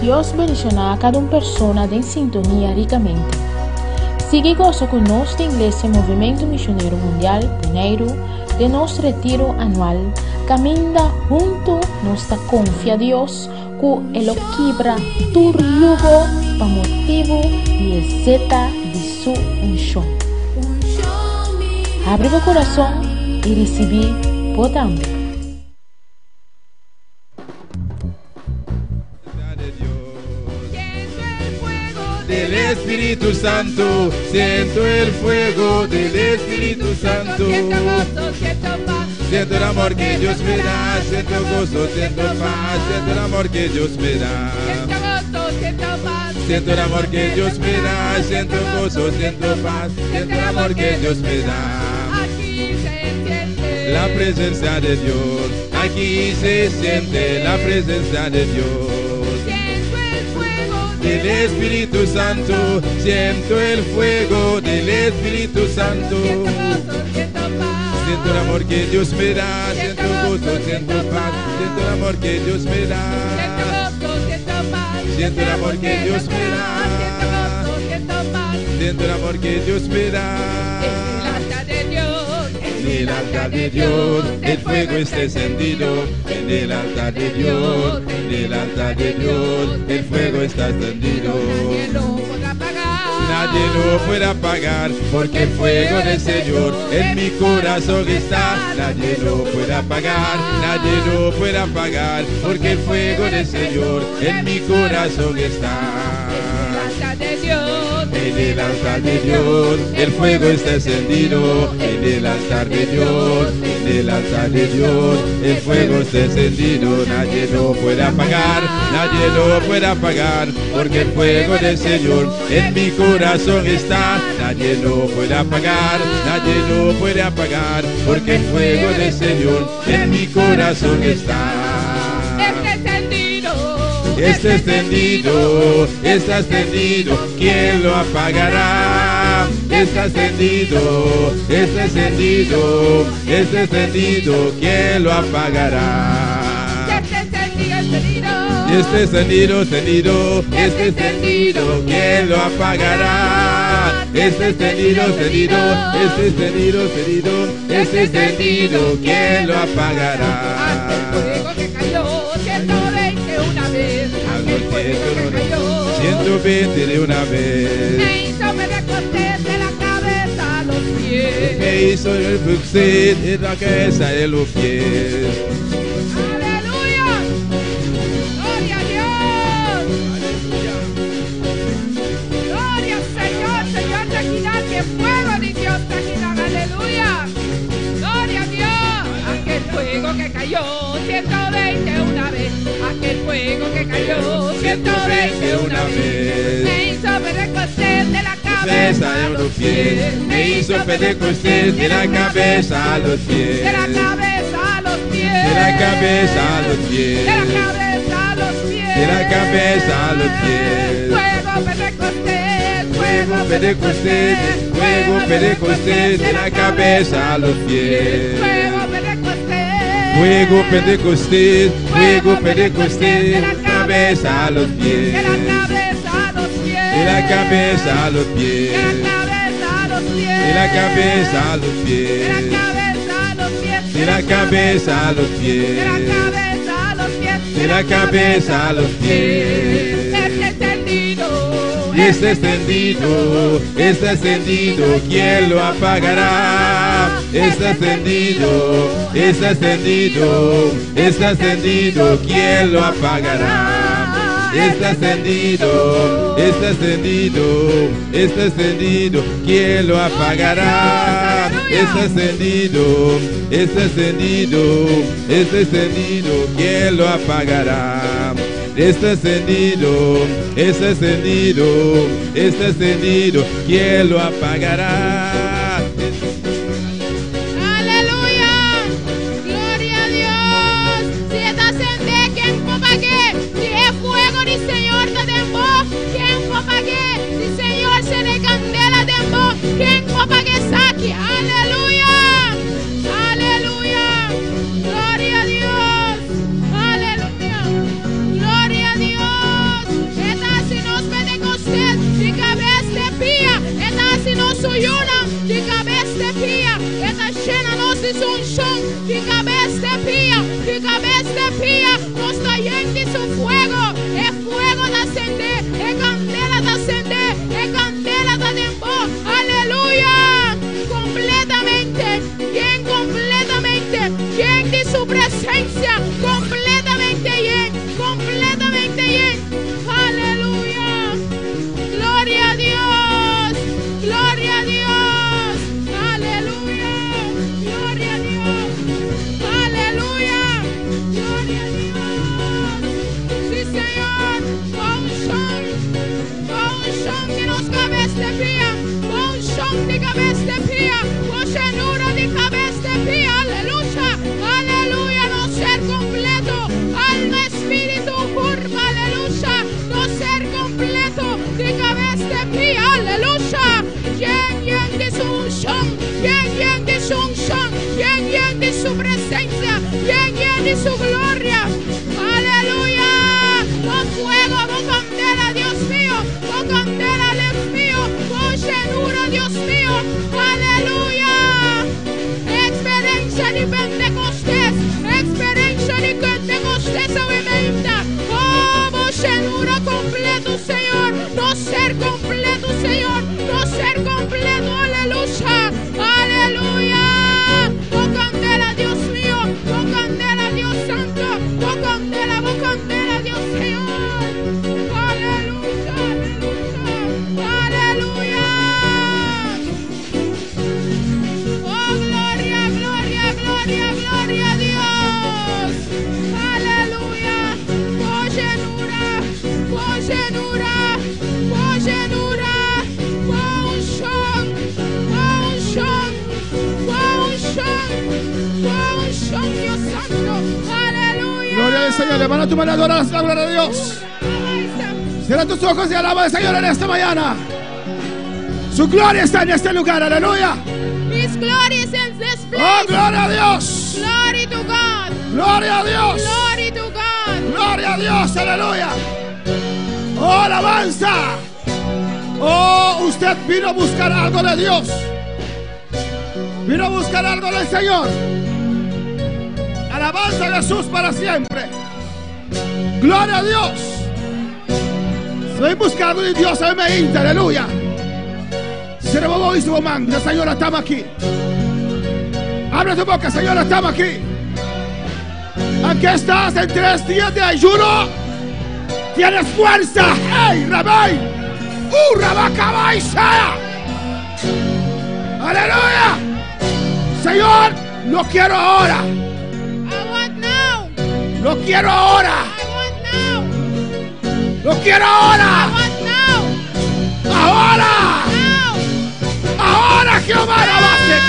Dios bendicionará a cada persona de sintonia ricamente. Siga gozo conosco da Igreja Movimento Missionário Mundial, pioneiro de nosso retiro anual. Caminha junto, nos confia a Deus, que Ele quebra tu jugo para motivo e exeta de sua unção. Abre o coração e recebe potente. Del Espíritu Santo, siento el fuego del Espíritu Santo. Siento el amor que Dios me da, siento gozo, siento paz, siento el amor que Dios me da. Siento el amor que Dios me da, siento gozo, siento paz, siento el amor que Dios me da. La presencia de Dios, aquí se siente la presencia de Dios. Del Espíritu Santo, siento el fuego del Espíritu Santo. Siento el amor que Dios me da, siento gozo, siento paz, siento el amor que Dios me da. Siento el amor que Dios me da, siento el amor que Dios me da. En el altar de Dios, el fuego está encendido. En el altar de Dios, en el altar de Dios, el fuego está encendido. Nadie lo puede apagar, porque el fuego del Señor en mi corazón está. Nadie lo puede apagar, nadie lo puede apagar, porque el fuego del Señor en mi corazón está. En el altar de Dios, el fuego está encendido. En el altar de Dios, en el altar de Dios, el fuego está encendido. Nadie lo puede apagar, nadie lo puede apagar, porque el fuego del Señor en mi corazón está. Nadie lo puede apagar, nadie lo puede apagar, porque el fuego del Señor en mi corazón está. Está extendido, está extendido, ¿quién lo apagará? Está extendido, está extendido, está extendido, ¿quién lo apagará? Está extendido, extendido, está extendido, ¿quién lo apagará? Está extendido, extendido, está extendido, extendido, está extendido, ¿quién lo apagará? El fuego que cayó 120 de una vez. Me hizo me recosté de la cabeza a los pies. Me hizo el buxet de la cabeza de los pies. Aleluya. Gloria a Dios. Gloria al Señor. Señor, tranquilidad, que fuego de Dios, tranquilidad. Aleluya. Gloria a Dios. Aquel fuego que cayó 120 una vez. Aquel fuego que cayó 120 una vez. Me hizo Pentecostés de la cabeza a los pies. Me hizo Pentecostés de la cabeza a los pies. De la cabeza a los pies. De la cabeza a los pies. De la cabeza a los pies. De la cabeza a los pies. Fuego Pentecostés. Fuego Pentecostés. Fuego Pentecostés de la cabeza a los pies. Fuego Pentecostés. Fuego Pentecostés, fuego Pentecostés, de la cabeza a los pies, de la cabeza a los pies, de la cabeza a los pies, de la cabeza a los pies, de la cabeza a los pies, de la cabeza a los pies, de la cabeza a los pies, de la cabeza a los pies, está extendido, está extendido, está extendido, ¿quién lo apagará? Está extendido, está extendido, está extendido, ¿quién lo apagará? Está extendido, está extendido, está extendido, ¿quién lo apagará? Está extendido, está extendido, está extendido, ¿quién lo apagará? Está extendido, está extendido, está extendido, ¿quién lo apagará? Aleluya, aleluya, gloria a Dios, aleluya, gloria a Dios. es un son, de cabeza de pía, nos está yendo de su fuego de ascender, es candela de ascender, es candela de tiempo, aleluya, completamente, lleno de su presencia, completamente lleno, aleluya, gloria a Dios, aleluya, gloria a Dios, aleluya, gloria a Dios, sí Señor, con un son que nos cabeza de pía, con un son de cabeza de pía, con llenura de cabeza de pía, aleluya, no ser completo, alma, espíritu, curva, aleluya, no ser completo, de cabeza de pía, aleluya, lleno de su unción, lleno de su unción, lleno de su presencia, lleno de su gloria, aleluya, con fuego, con candela, Dios mío, con candela, Dios mío, con llenura, Dios mío, aleluya, experiencia de Pentecostés, aumenta, oh, llenura completo, Señor, no ser completo, Señor, no ser completo, aleluya, aleluya, con candela, Dios mío, con candela, Dios santo, con candela, Dios Señor, aleluya, aleluya, oh, gloria, gloria a Dios, aleluya, oh, llenura, Dios santo, aleluya. Gloria al Señor, levanta tu mano, adora la gloria de Dios. Cierra tus ojos y alaba al Señor en esta mañana. Su gloria está en este lugar, aleluya. His glory is in this place. Oh, gloria a Dios. Glory to God. Gloria a Dios. Glory to God. Gloria a Dios, aleluya. Oh, alabanza. Oh, usted vino a buscar algo de Dios. Vino a buscar algo del Señor. Alabanza a Jesús para siempre. Gloria a Dios. Estoy buscando de Dios en mi mente, aleluya. Seremos y su manga, Señor, estamos aquí. Abre tu boca, Señor, estamos aquí. Aquí estás en 3 días de ayuno. Tienes fuerza. ¡Hey, Rabay! ¡Rabacabaisea! ¡Aleluya! Señor, lo quiero ahora. I want now. Lo quiero ahora. I want now. Lo quiero ahora. I want now. Ahora. Now. Ahora, Jehová, la base.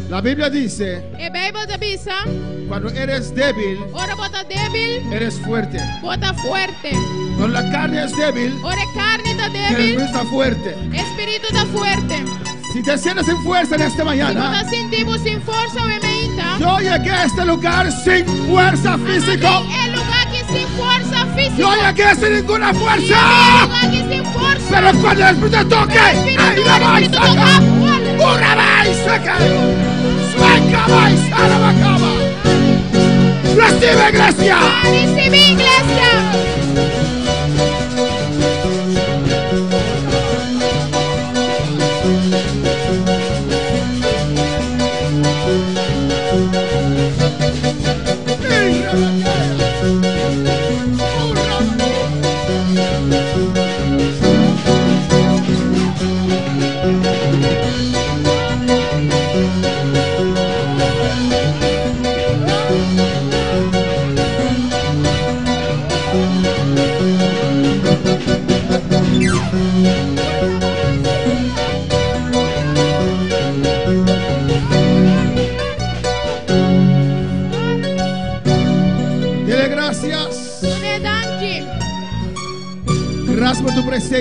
La Biblia dice, A Bible tabisa, cuando eres débil, ora bota débil, eres fuerte. bota fuerte. Cuando la carne es débil, Ora carne está el débil, espíritu está fuerte. espíritu está fuerte. Si te sientes sin fuerza en esta Si mañana, tú sentimos sin fuerza, obviamente, yo llegué a este lugar sin fuerza física. el lugar que sin fuerza física. Yo llegué sin ninguna El fuerza. lugar que sin fuerza. Pero cuando el espíritu toque, ahí la vais a sacar. ¡Una vais a sacar! ¡Sueca vais a la bacaba! ¡Recibe, iglesia! Recibe, iglesia.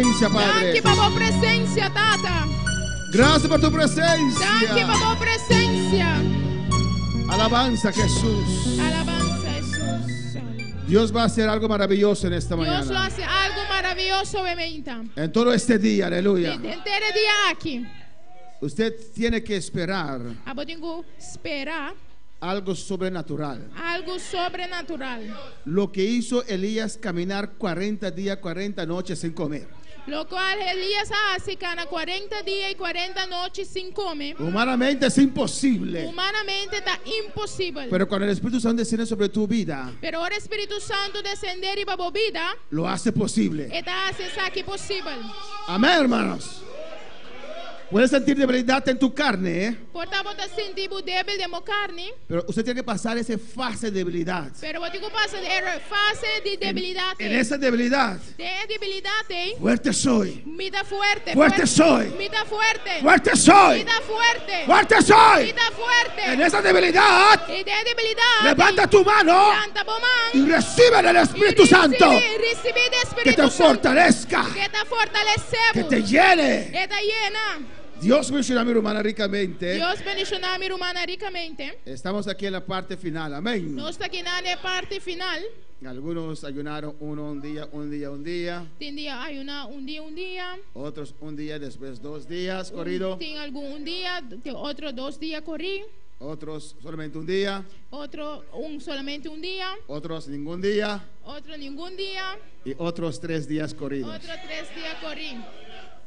presencia, Danke Padre. por tu presencia, Tata. Gracias por tu Danke presencia. por tu presencia. Alabanza, Jesús. Alabanza, Jesús. Dios va a hacer algo maravilloso en esta Dios lo mañana. hace algo maravilloso, obviamente. En todo este día, aleluya. Entero dia aqui. Usted tiene que esperar Eu tenho que esperar algo sobrenatural. algo sobrenatural. Lo que hizo Elías caminar 40 días, 40 noches sin comer. Lo cual Elías hace cada 40 días y 40 noches sin comer. Humanamente es imposible. Humanamente está impossível. Pero cuando el Espíritu Santo desciende sobre tu vida, Pero o Espírito Santo descender e para a vida, lo hace posible. está hace aqui possível. Amén, hermanos. Puedes sentir debilidad en tu carne, Portanto, você sentir o débil de minha carne, pero usted tiene que pasar esa fase de debilidad. pero eu tenho que passar de fase de debilidade. En esa debilidad, De debilidade, fuerte soy. me dá fuerte. Fuerte soy. Me dá fuerte. Fuerte soy. Me dá fuerte. Fuerte soy. Me dá fuerte. En esa debilidad, E de debilidade, levanta tu mano levanta a y mão recibe del Espíritu Santo Recibe do que Espírito te Santo. fortalezca, Que te fortaleceu. que te llene. E te llena. Dios bendiga a mi hermana ricamente. Deus bendicionar a minha irmã ricamente. Estamos aquí en la parte final, amén. Nós estamos aqui na parte final. Algunos ayunaron un día. Tem dia ayunar um dia. Otros un día, después 2 días corrido. Tem algum dia, tem outro 2 dias corri. Otros solamente un día. Outro solamente um dia. Otros ningún día. Outro nenhum dia. Y otros 3 días corridos. Outro 3 dias corri.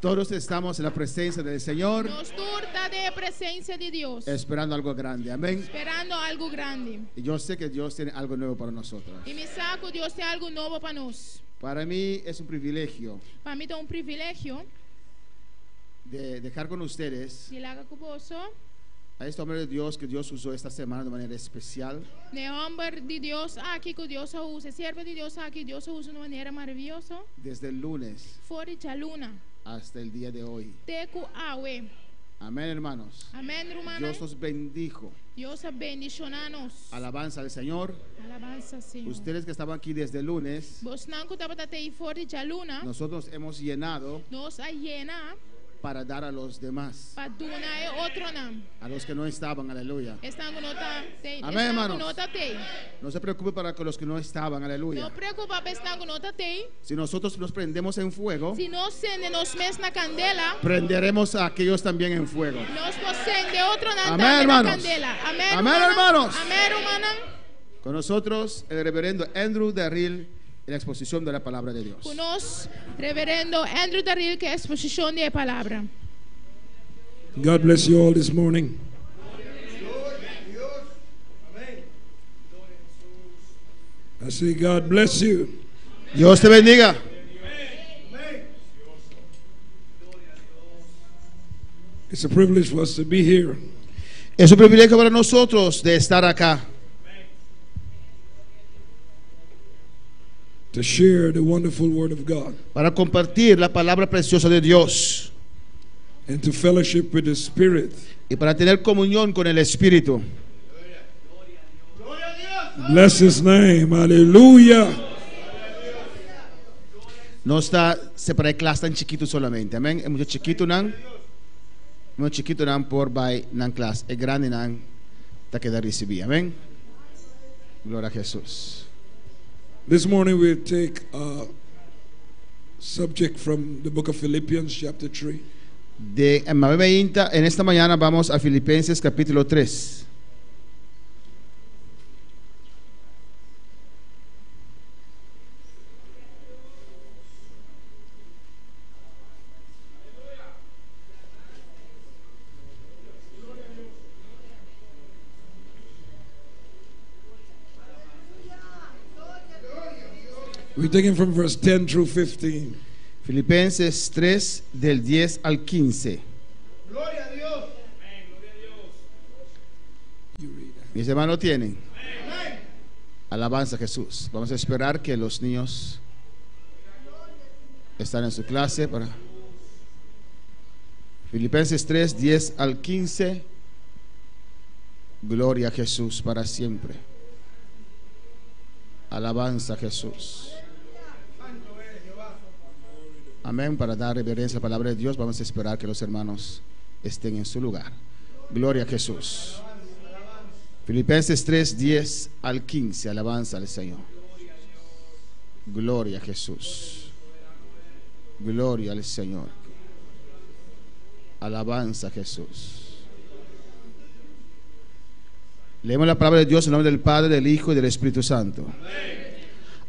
Todos estamos en la presencia del Señor, Nós turta de presença de Deus. esperando algo grande, amén. Esperando algo grande. Y yo sé que Dios tiene algo nuevo para nosotros. E me saco, Deus tem algo novo para nós. Para mí es un privilegio Para mim é um privilégio de dejar con ustedes de laga conosco. a este hombre de Dios que Dios usó esta semana de manera especial. De homem de Deus aqui que Deus usa. Servo de Deus aqui, Deus usa de uma maneira maravilhosa. Desde el lunes Fora de luna. hasta el día de hoy. Teco awe. Amén, hermanos. Amém, irmã. Dios los bendijo. Deus bendicionanos. Alabanza al Señor. Alabanza, Senhor. Ustedes que estaban aquí desde el lunes, Vos não que estava aí fora de luna. nosotros hemos llenado Nós a llena para dar a los demás, para donar outro não. a los que no estaban, aleluya. Estamos nota tem. Amém, hermanos. Nota tem. No se preocupe para que los que no estaban, aleluya. Não preocupa, estamos nota tem. Si nosotros nos prendemos en fuego, Se nós sende nos mes na candela, prenderemos a aquellos también en fuego. nós sende outro não Amém, na hermanos. candela. Amém, Amém, irmã. hermanos. Amém, irmã. Con nosotros el reverendo Andrew Darrell en la exposición de la palabra de Dios. Conosco, reverendo Andrew Darrell, que é a exposição de palavra. God bless you all this morning. I say, God bless you. Dios te bendiga. It's a privilege for us to be here. Es un privilegio para nosotros de estar acá, To share the wonderful word of God para compartir la palabra preciosa de Dios and to fellowship with the Spirit. y para tener comunión con el Espíritu. Bless His name. Hallelujah. No está separado clase tan chiquito solamente, amén. Es mucho chiquito nan por by nan clase, es grande nan ta queda recibir, amén. Gloria a Jesús. This morning we'll take a subject from the book of Philippians, chapter 3. En esta mañana vamos a Filipenses capítulo 3. We're taking from verse 10 through 15. Filipenses 3 del 10 al 15. You read that. Mis hermanos tienen. Alabanza a Jesús. Vamos a esperar que los niños están en su clase para Filipenses 3, 10 al 15. Gloria a Jesús para siempre. Alabanza a Jesús. Amén. Para dar reverencia a la palabra de Dios, vamos a esperar que los hermanos estén en su lugar. Gloria a Jesús. Filipenses 3, 10 al 15. Alabanza al Señor. Gloria a Jesús. Gloria al Señor. Alabanza a Jesús. Leemos la palabra de Dios en nombre del Padre, del Hijo y del Espíritu Santo.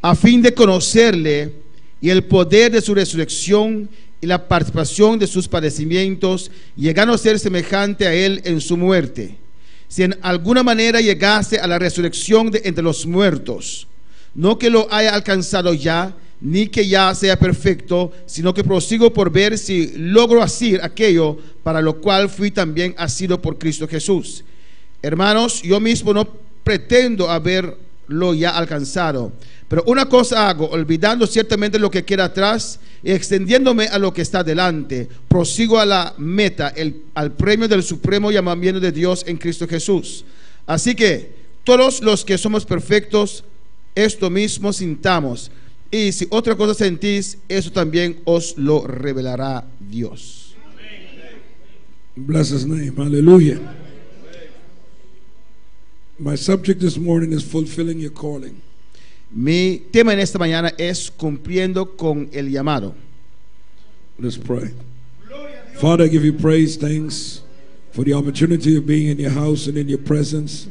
A fin de conocerle y el poder de su resurrección y la participación de sus padecimientos, llegando a ser semejante a él en su muerte, si en alguna manera llegase a la resurrección de entre los muertos, no que lo haya alcanzado ya, ni que ya sea perfecto, sino que prosigo por ver si logro hacer aquello para lo cual fui también asido por Cristo Jesús. Hermanos, yo mismo no pretendo haberlo ya alcanzado, pero una cosa hago, olvidando ciertamente lo que queda atrás y extendiéndome a lo que está delante, prosigo a la meta, al premio del supremo llamamiento de Dios en Cristo Jesús. Así que todos los que somos perfectos, esto mismo sintamos, y si otra cosa sentís, eso también os lo revelará Dios. Bless his name. Hallelujah. My subject this morning is fulfilling your calling. Mi tema en esta mañana es cumpliendo con el llamado. Let's pray. Father, I give you praise, thanks for the opportunity of being in your house and in your presence.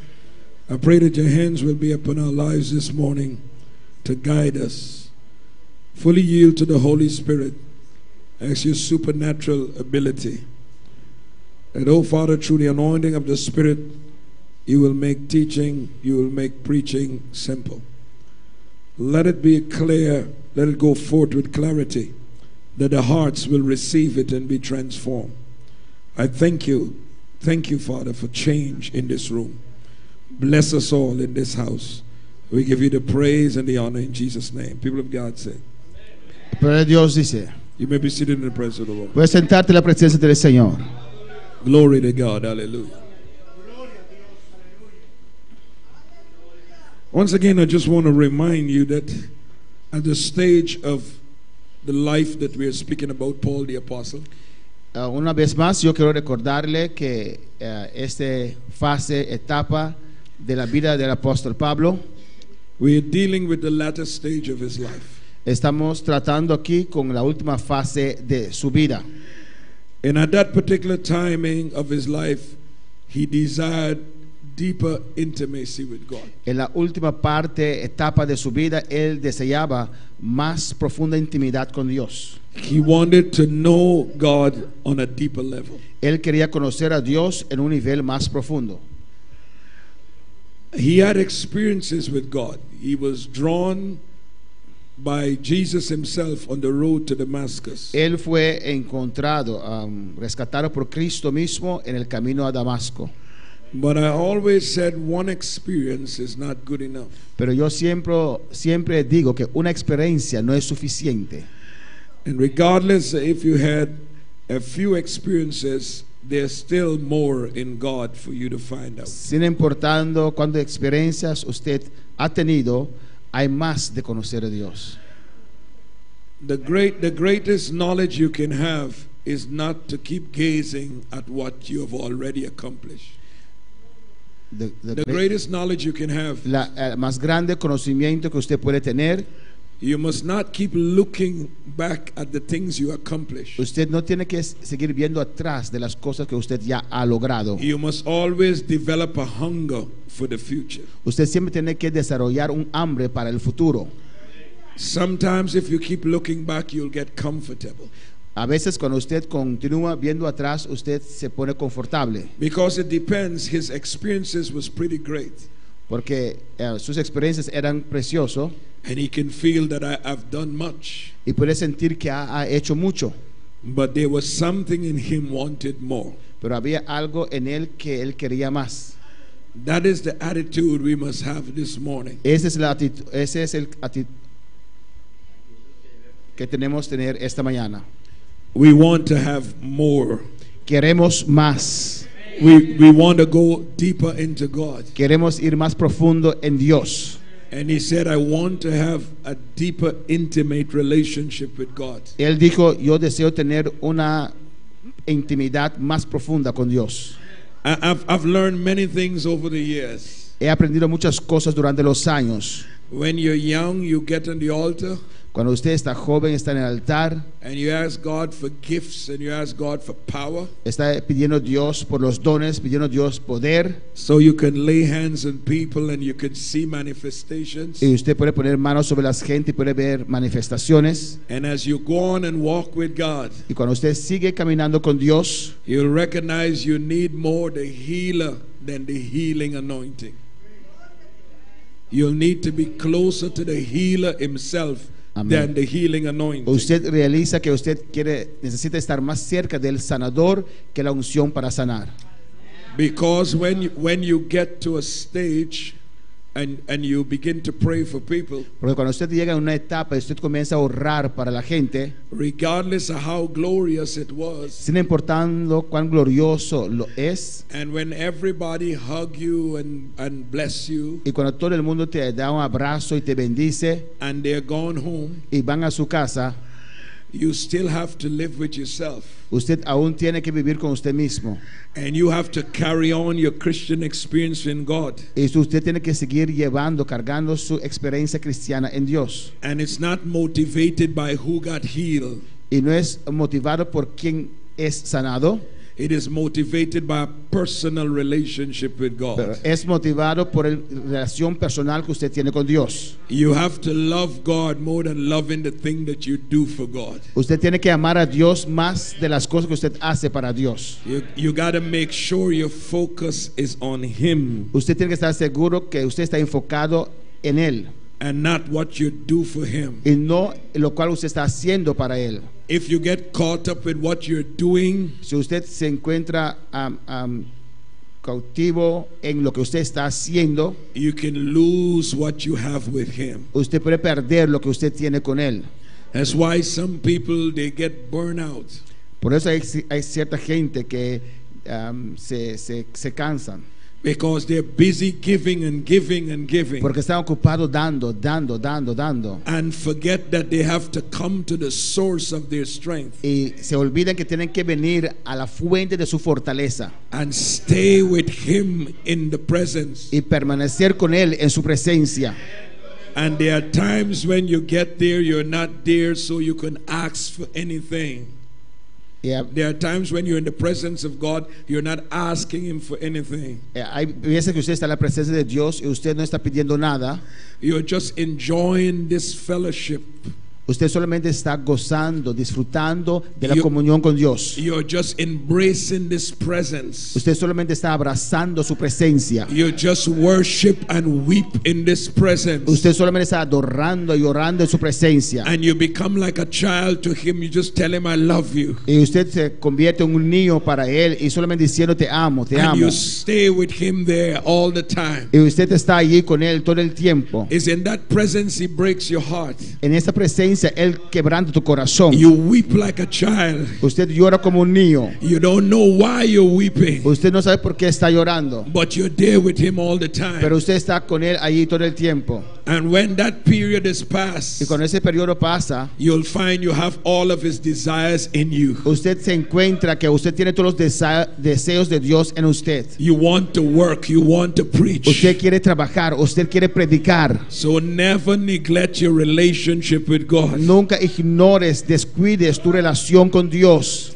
I pray that your hands will be upon our lives this morning to guide us. Fully yield to the Holy Spirit as your supernatural ability. And oh Father, through the anointing of the Spirit, you will make teaching, you will make preaching simple. Let it be clear, let it go forth with clarity, that the hearts will receive it and be transformed. I thank you, Father, for change in this room. Bless us all in this house. We give you the praise and the honor in Jesus' name. People of God say. Pero Dios dice, You may be seated in the presence of the Lord. puedes sentarte en la presencia del Señor. Glory to God. Hallelujah. Once again, I just want to remind you that at the stage of the life that we are speaking about, Paul the Apostle, Una vez más, yo quiero recordarle que esta etapa de la vida del apóstol Pablo, we are dealing with the latter stage of his life. estamos tratando aquí con la última fase de su vida. And at that particular timing of his life, he desired deeper intimacy with God. En la última etapa de su vida, él deseaba más profunda intimidad con Dios. He wanted to know God on a deeper level. Él quería conocer a Dios en un nivel más profundo. He had experiences with God. He was drawn by Jesus himself on the road to Damascus. Él fue encontrado, rescatado por Cristo mismo en el camino a Damasco. But I always said one experience is not good enough. Pero yo siempre digo que una experiencia no es suficiente. And regardless if you had a few experiences, there's still more in God for you to find out. Sin importando cuántas experiencias usted ha tenido, hay más de conocer a Dios. The greatest knowledge you can have is not to keep gazing at what you have already accomplished. The greatest knowledge you can have, el más grande conocimiento que usted puede tener, you must not keep looking back at the things you accomplished. Usted no tiene que seguir viendo atrás de las cosas que usted ya ha logrado. You must always develop a hunger for the future. Usted siempre tiene que desarrollar un hambre para el futuro. Sometimes if you keep looking back, you'll get comfortable. A veces cuando usted continúa viendo atrás, usted se pone confortable. Because it depends. His experiences was pretty great. Porque sus experiencias eran preciosas. And he can feel that I've done much. Y puede sentir que ha hecho mucho. But there was something in him wanted more. Pero había algo en él que él quería más. That is the attitude we must have this morning. Ese es el actitud que tenemos que tener esta mañana. We want to have more. Queremos más. We want to go deeper into God. Queremos ir más profundo en Dios. And he said, I want to have a deeper, intimate relationship with God. Él dijo, yo deseo tener una intimidad más profunda con Dios. I've learned many things over the years. He aprendido muchas cosas durante los años. When you're young, you get on the altar Cuando usted está joven, está en el altar, and you ask God for gifts and you ask God for power, está pidiendo a Dios por los dones, pidiendo a Dios poder, so you can lay hands on people and you can see manifestations. y usted puede poner manos sobre la gente y puede ver manifestaciones. And as you go on and walk with God, Y cuando usted sigue caminando con Dios, you'll recognize you need more the healer than the healing anointing. You'll need to be closer to the healer himself Amén. than the healing anointing. usted realiza que usted necesita estar más cerca del sanador que la unción para sanar. Because when you get to a stage and you begin to pray for people, Porque cuando usted llega a una etapa y usted comienza a orar para la gente, regardless of how glorious it was, sin importando cuán glorioso lo es, and when everybody hug you and bless you, y cuando todo el mundo te da un abrazo y te bendice and they're gone home, y van a su casa, you still have to live with yourself. usted aún tiene que vivir con usted mismo. And you have to carry on your Christian experience in God. Y usted tiene que seguir llevando, cargando su experiencia cristiana en Dios. And it's not motivated by who got healed. Y no es motivado por quien es sanado, It is motivated by a personal relationship with pero God. es motivado por la relación personal que usted tiene con Dios. You have to love God more than loving the thing that you do for God. Usted tiene que amar a Dios más de las cosas que usted hace para Dios. You got to make sure your focus is on Him Usted tiene que estar seguro que usted está enfocado en Él and not what you do for Him. y no en lo cual usted está haciendo para Él. If you get caught up with what you're doing, Si usted se encuentra cautivo en lo que usted está haciendo, you can lose what you have with Him. usted puede perder lo que usted tiene con Él. That's why some people, they get burned out. Por eso hay cierta gente que se cansan, Because they're busy giving and giving and giving, porque están ocupados dando and forget that they have to come to the source of their strength y se olvidan que tienen que venir a la fuente de su fortaleza and stay with Him in the presence. y permanecer con Él en su presencia. And there are times when you get there, you're not there so you can ask for anything. There are times when you're in the presence of God, you're not asking Him for anything. Hay veces que usted está en la presencia de Dios y usted no está pidiendo nada. You're just enjoying this fellowship. Usted solamente está gozando, disfrutando de la comunión con Dios. You're just embracing this presence. Usted solamente está abrazando su presencia. You just worship and weep in this presence. Usted solamente está adorando y orando en su presencia. And you become like a child to Him. You just tell Him, I love you. Y usted se convierte en un niño para Él y solamente diciendo te amo, te And amo. you stay with Him there all the time. Y usted está allí con Él todo el tiempo. It's in that presence He breaks your heart. En esa presencia Él quebranta tu corazón. You weep like a child. Usted llora como un niño. You don't know why you're weeping, Usted no sabe por qué está llorando, but you're there with Him all the time. pero usted está con Él allí todo el tiempo. And when that period is Y past, cuando ese periodo pasa, you'll find you have all of His desires in you. usted se encuentra que usted tiene todos los deseos de Dios en usted. You want to work, you want to preach. Usted quiere trabajar, usted quiere predicar. So never neglect your relationship with God. Nunca ignores, descuides tu relación con Dios.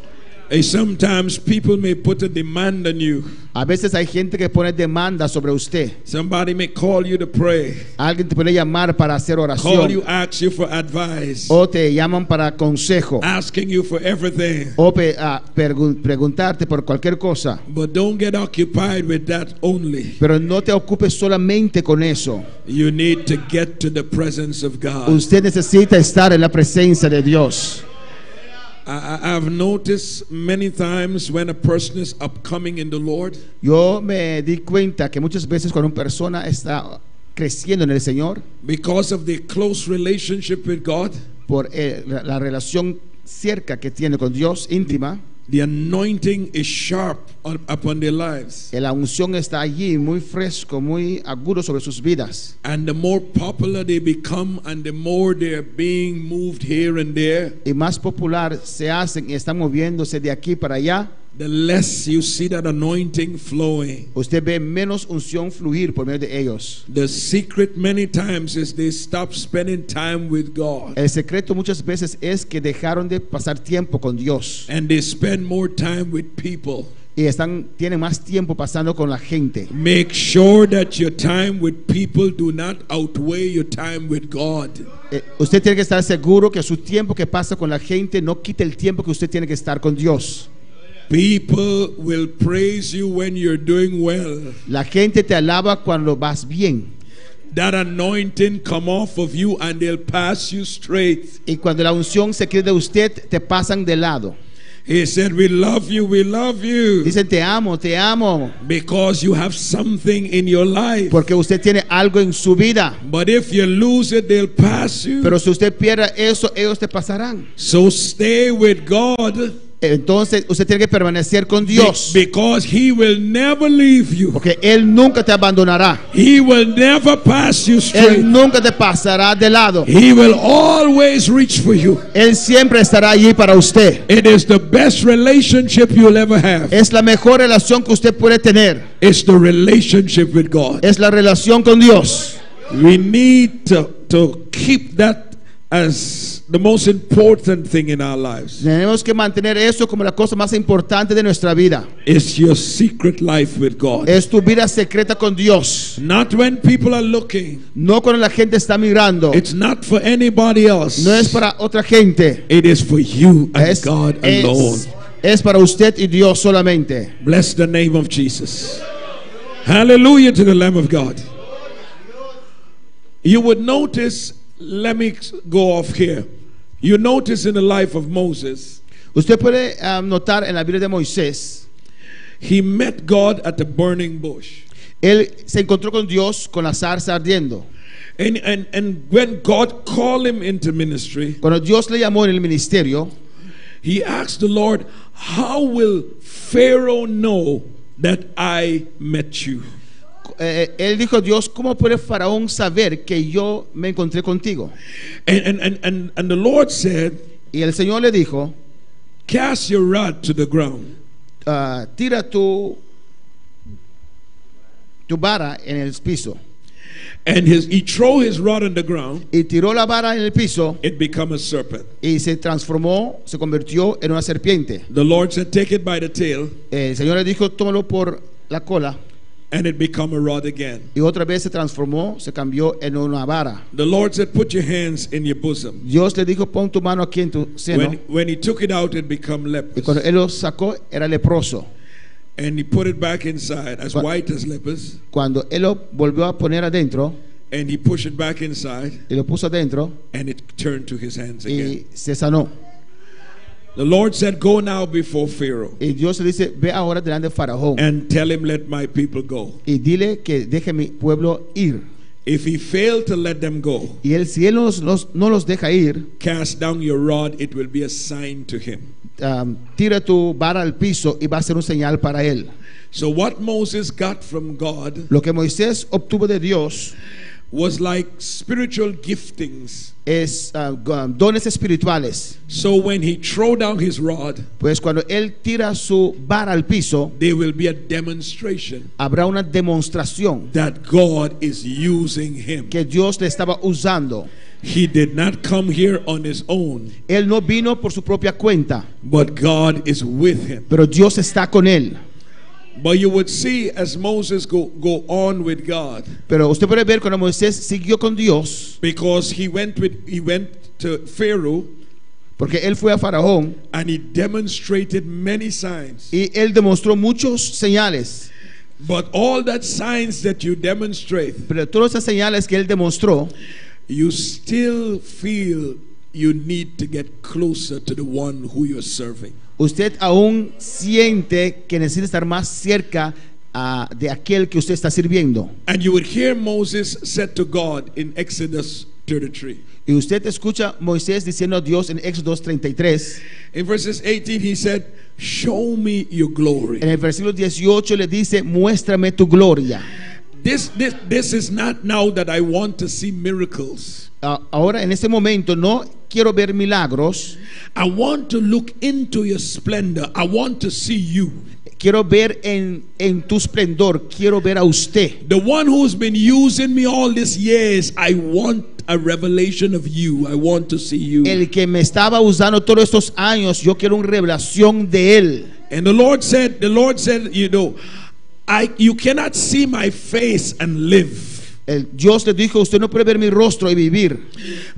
Sometimes people may put a demand on you. A veces hay gente que pone demanda sobre usted. Somebody may call you to pray, Alguien te puede llamar para hacer call you, oración, ask you for advice, o te llaman para consejo, asking you for everything. o preguntarte por cualquier cosa. But don't get occupied with that only. Pero no te ocupes solamente con eso. You need to get to the presence of God. Usted necesita estar en la presencia de Dios. I've noticed many times when a person is upcoming in the Lord, Yo me di cuenta que muchas veces cuando una persona está creciendo en el Señor, because of the close relationship with God, por la relación cerca que tiene con Dios, íntima, The anointing is sharp upon their lives. La unción está allí, muy fresco, muy agudo sobre sus vidas. And the more popular they become and the more they're being moved here and there, Y más popular se hacen y están moviéndose de aquí para allá. the less you see that anointing flowing. Usted ve menos unción fluir por medio de ellos. The secret many times is they stop spending time with God El secreto muchas veces es que dejaron de pasar tiempo con Dios and they spend more time with people. y tienen más tiempo pasando con la gente. Make sure that your time with people do not outweigh your time with God. Usted tiene que estar seguro que su tiempo que pasa con la gente no quite el tiempo que usted tiene que estar con Dios. People will praise you when you're doing well. La gente te alaba cuando vas bien. That anointing come off of you and they'll pass you straight. Y cuando la unción se quede de usted, te pasan de lado. He said, we love you, we love you. Dicen te amo, Because you have something in your life. porque usted tiene algo en su vida. But if you lose it, they'll pass you. Pero si usted pierde eso, ellos te pasarán. So stay with God. Entonces usted tiene que permanecer con Dios, Because He will never leave you. porque Él nunca te abandonará. He will never pass you Él straight. nunca te pasará de lado. He will always reach for you. Él siempre estará allí para usted. It is the best relationship you'll ever have. Es la mejor relación que usted puede tener. It's the relationship with God. Es la relación con Dios. We need to keep that as the most important thing in our lives. Tenemos que mantener eso como la cosa más importante de nuestra vida. It's your secret life with God. Es tu vida secreta con Dios. Not when people are looking. No cuando la gente está mirando. It's not for anybody else. No es para otra gente. It is for you and God alone. Es para usted y Dios solamente. Bless the name of Jesus. Hallelujah to the Lamb of God. You would notice, let me go off here. You notice in the life of Moses, Usted puede notar en la Biblia de Moisés, he met God at the burning bush. él se encontró con Dios con la zarza ardiendo. And when God called him into ministry, Cuando Dios le llamó en el ministerio, he asked the Lord, how will Pharaoh know that I met you? Él dijo a Dios, ¿cómo puede Faraón saber que yo me encontré contigo? And the Lord said, Y el Señor le dijo, cast your rod to the ground. Tira tu vara en el piso. And he threw his rod on the ground. Y tiró la vara en el piso It became a serpent. y se convirtió en una serpiente. The Lord said, take it by the tail, El Señor le dijo, tómalo por la cola. and it became a rod again. Y otra vez se cambió en una vara. The Lord said, put your hands in your bosom. Dios le dijo, pon tu mano aquí en tu seno. When he took it out, it became Y cuando leprous. él lo sacó, era leproso. And he put it back inside, as white as lepers. Cuando él lo volvió a poner adentro, And he pushed it back inside, y lo puso adentro, and it turned to his hands again. y se sanó. The Lord said, go now before Pharaoh, Y Dios le dice, ve ahora delante de Faraón and tell him, let my people go. y dile que deje mi pueblo ir. If he failed to let them go, Y él, si él no los deja ir, cast down your rod, it will be a sign to him. tira tu vara al piso y va a ser un señal para él. So what Moses got from God Lo que Moisés obtuvo de Dios was like spiritual giftings. es dones espirituales. So when he threw down his rod, Pues cuando él tira su vara al piso, there will be a demonstration habrá una demostración that God is using him. que Dios le estaba usando. He did not come here on his own, Él no vino por su propia cuenta, but God is with him. pero Dios está con él. But you would see as Moses go on with God, Pero usted puede ver cuando Moisés siguió con Dios, because he went to Pharaoh, porque él fue a Faraón and he demonstrated many signs. y él demostró muchos señales. But all that signs that you demonstrate, Pero todas esas señales que él demostró, you still feel you need to get closer to the one who you're serving. usted aún siente que necesita estar más cerca de aquel que usted está sirviendo. And you would hear Moses said to God in Exodus 33. Y usted escucha Moisés diciendo a Dios en Éxodo 33, In verses 18 he said, show me your glory. En el versículo 18 le dice, muéstrame tu gloria. This is not now that I want to see miracles. Ahora en este momento no quiero ver milagros. I want to look into your splendor. I want to see you. Quiero ver en tu esplendor. Quiero ver a usted. The one who's been using me all these years. I want a revelation of you. I want to see you. El que me estaba usando todos estos años, yo quiero una revelación de él. And the Lord said, you know, you cannot see my face and live. Dios le dijo, usted no puede ver mi rostro y vivir.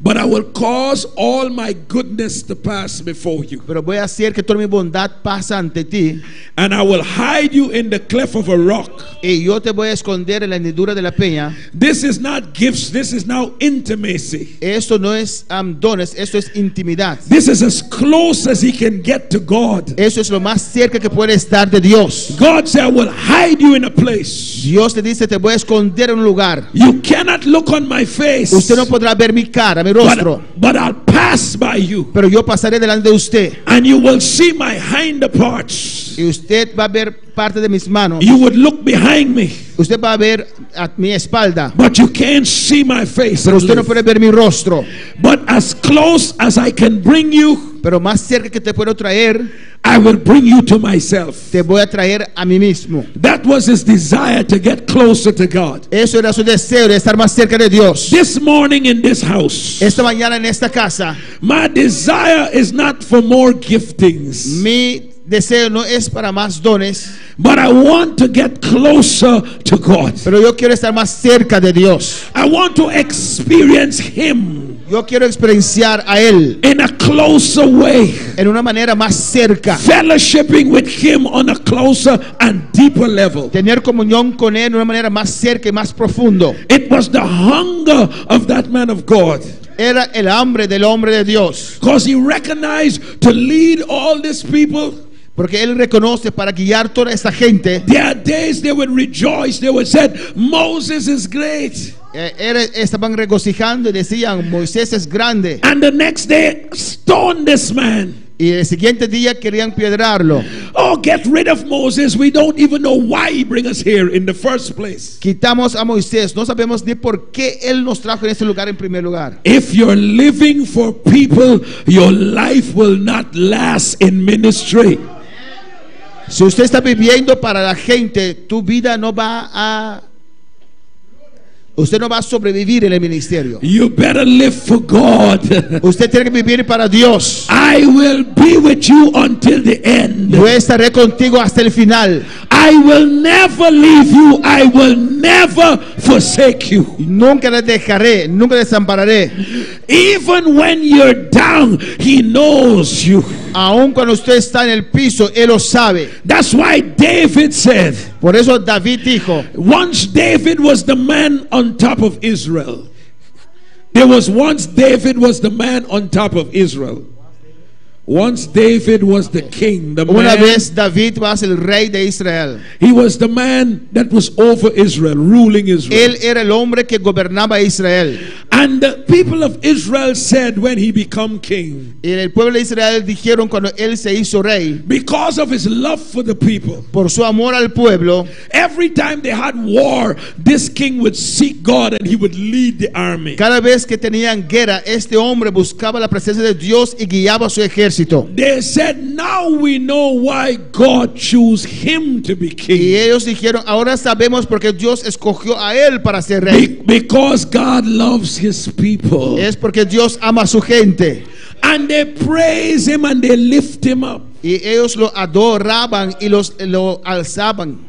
But I will cause all my goodness to pass before you. Pero voy a hacer que toda mi bondad pase ante ti. And I will hide you in the cleft of a rock. Y yo te voy a esconder en la hendidura de la peña. This is not gifts, this is now intimacy. Esto no es dones, esto es intimidad. This is as close as he can get to God. Eso es lo más cerca que puede estar de Dios. God said, I will hide you in a place. Dios te dice, te voy a esconder en un lugar. You cannot look on my face. Usted no podrá ver mi cara, mi rostro. But I'll pass by you. Pero yo pasaré delante de usted. And you will see my hinder parts. Y usted va a ver parte de mis manos. You would look behind me. Usted va a ver a mi espalda. But you can't see my face. Pero usted no puede ver mi rostro. But as close as I can bring you, pero más cerca que te puedo traer, I will bring you to myself. Te voy a traer a mí mismo. That was his desire, to get closer to God. Eso era su deseo, de estar más cerca de Dios. This morning in this house, esta mañana en esta casa, my desire is not for more giftings. Mi deseo no es para más dones, but I want to get closer to God. Pero yo quiero estar más cerca de Dios. I want to experience Him. Yo quiero experienciar a él in a closer way, en una manera más cerca, fellowshipping with Him on a closer and deeper level. Tener comunión con él de una manera más cerca y más profundo. It was the hunger of that man of God. Era el hambre del hombre de Dios. Because he recognized to lead all these people. Porque él reconoce para guiar toda esta gente. There are days they would rejoice. They would say, Moses is great. Estaban regocijando y decían, Moisés es grande. And the next day, stone this man. Y el siguiente día querían piedrarlo. Oh, get rid of Moses. We don't even know why he bring us here in the first place. Quitamos a Moisés. No sabemos ni por qué él nos trajo en este lugar en primer lugar. If you're living for people, your life will not last in ministry. Si usted está viviendo para la gente, tu vida no va a... Usted no va a sobrevivir en el ministerio. You better live for God. Usted tiene que vivir para Dios. I will be with you until the end. Yo estaré contigo hasta el final. I will never leave you. I will never forsake you. Nunca le dejaré, nunca le desampararé. Even when you're down, He knows you. Aun cuando usted está en el piso, él lo sabe. That's why David said. Por eso David dijo. Once David was the man on top of Israel. There was once David was the man on top of Israel. Once David was the king, the Una man, vez David was el rey de Israel. He was the man that was over Israel, ruling Israel. Él era el hombre que gobernaba Israel. And the people of Israel said when he became king, y el pueblo de Israel dijeron cuando él se hizo rey, because of his love for the people, por su amor al pueblo, every time they had war, this king would seek God and he would lead the army. Cada vez que tenían guerra, este hombre buscaba la presencia de Dios y guiaba su ejército. They said, now we know why God chose him to be king. Y ellos dijeron, ahora sabemos por qué Dios escogió a él para ser rey. Because God loves His people. Es porque Dios ama a su gente. And they praise Him and they lift Him up. Y ellos lo adoraban y lo alzaban.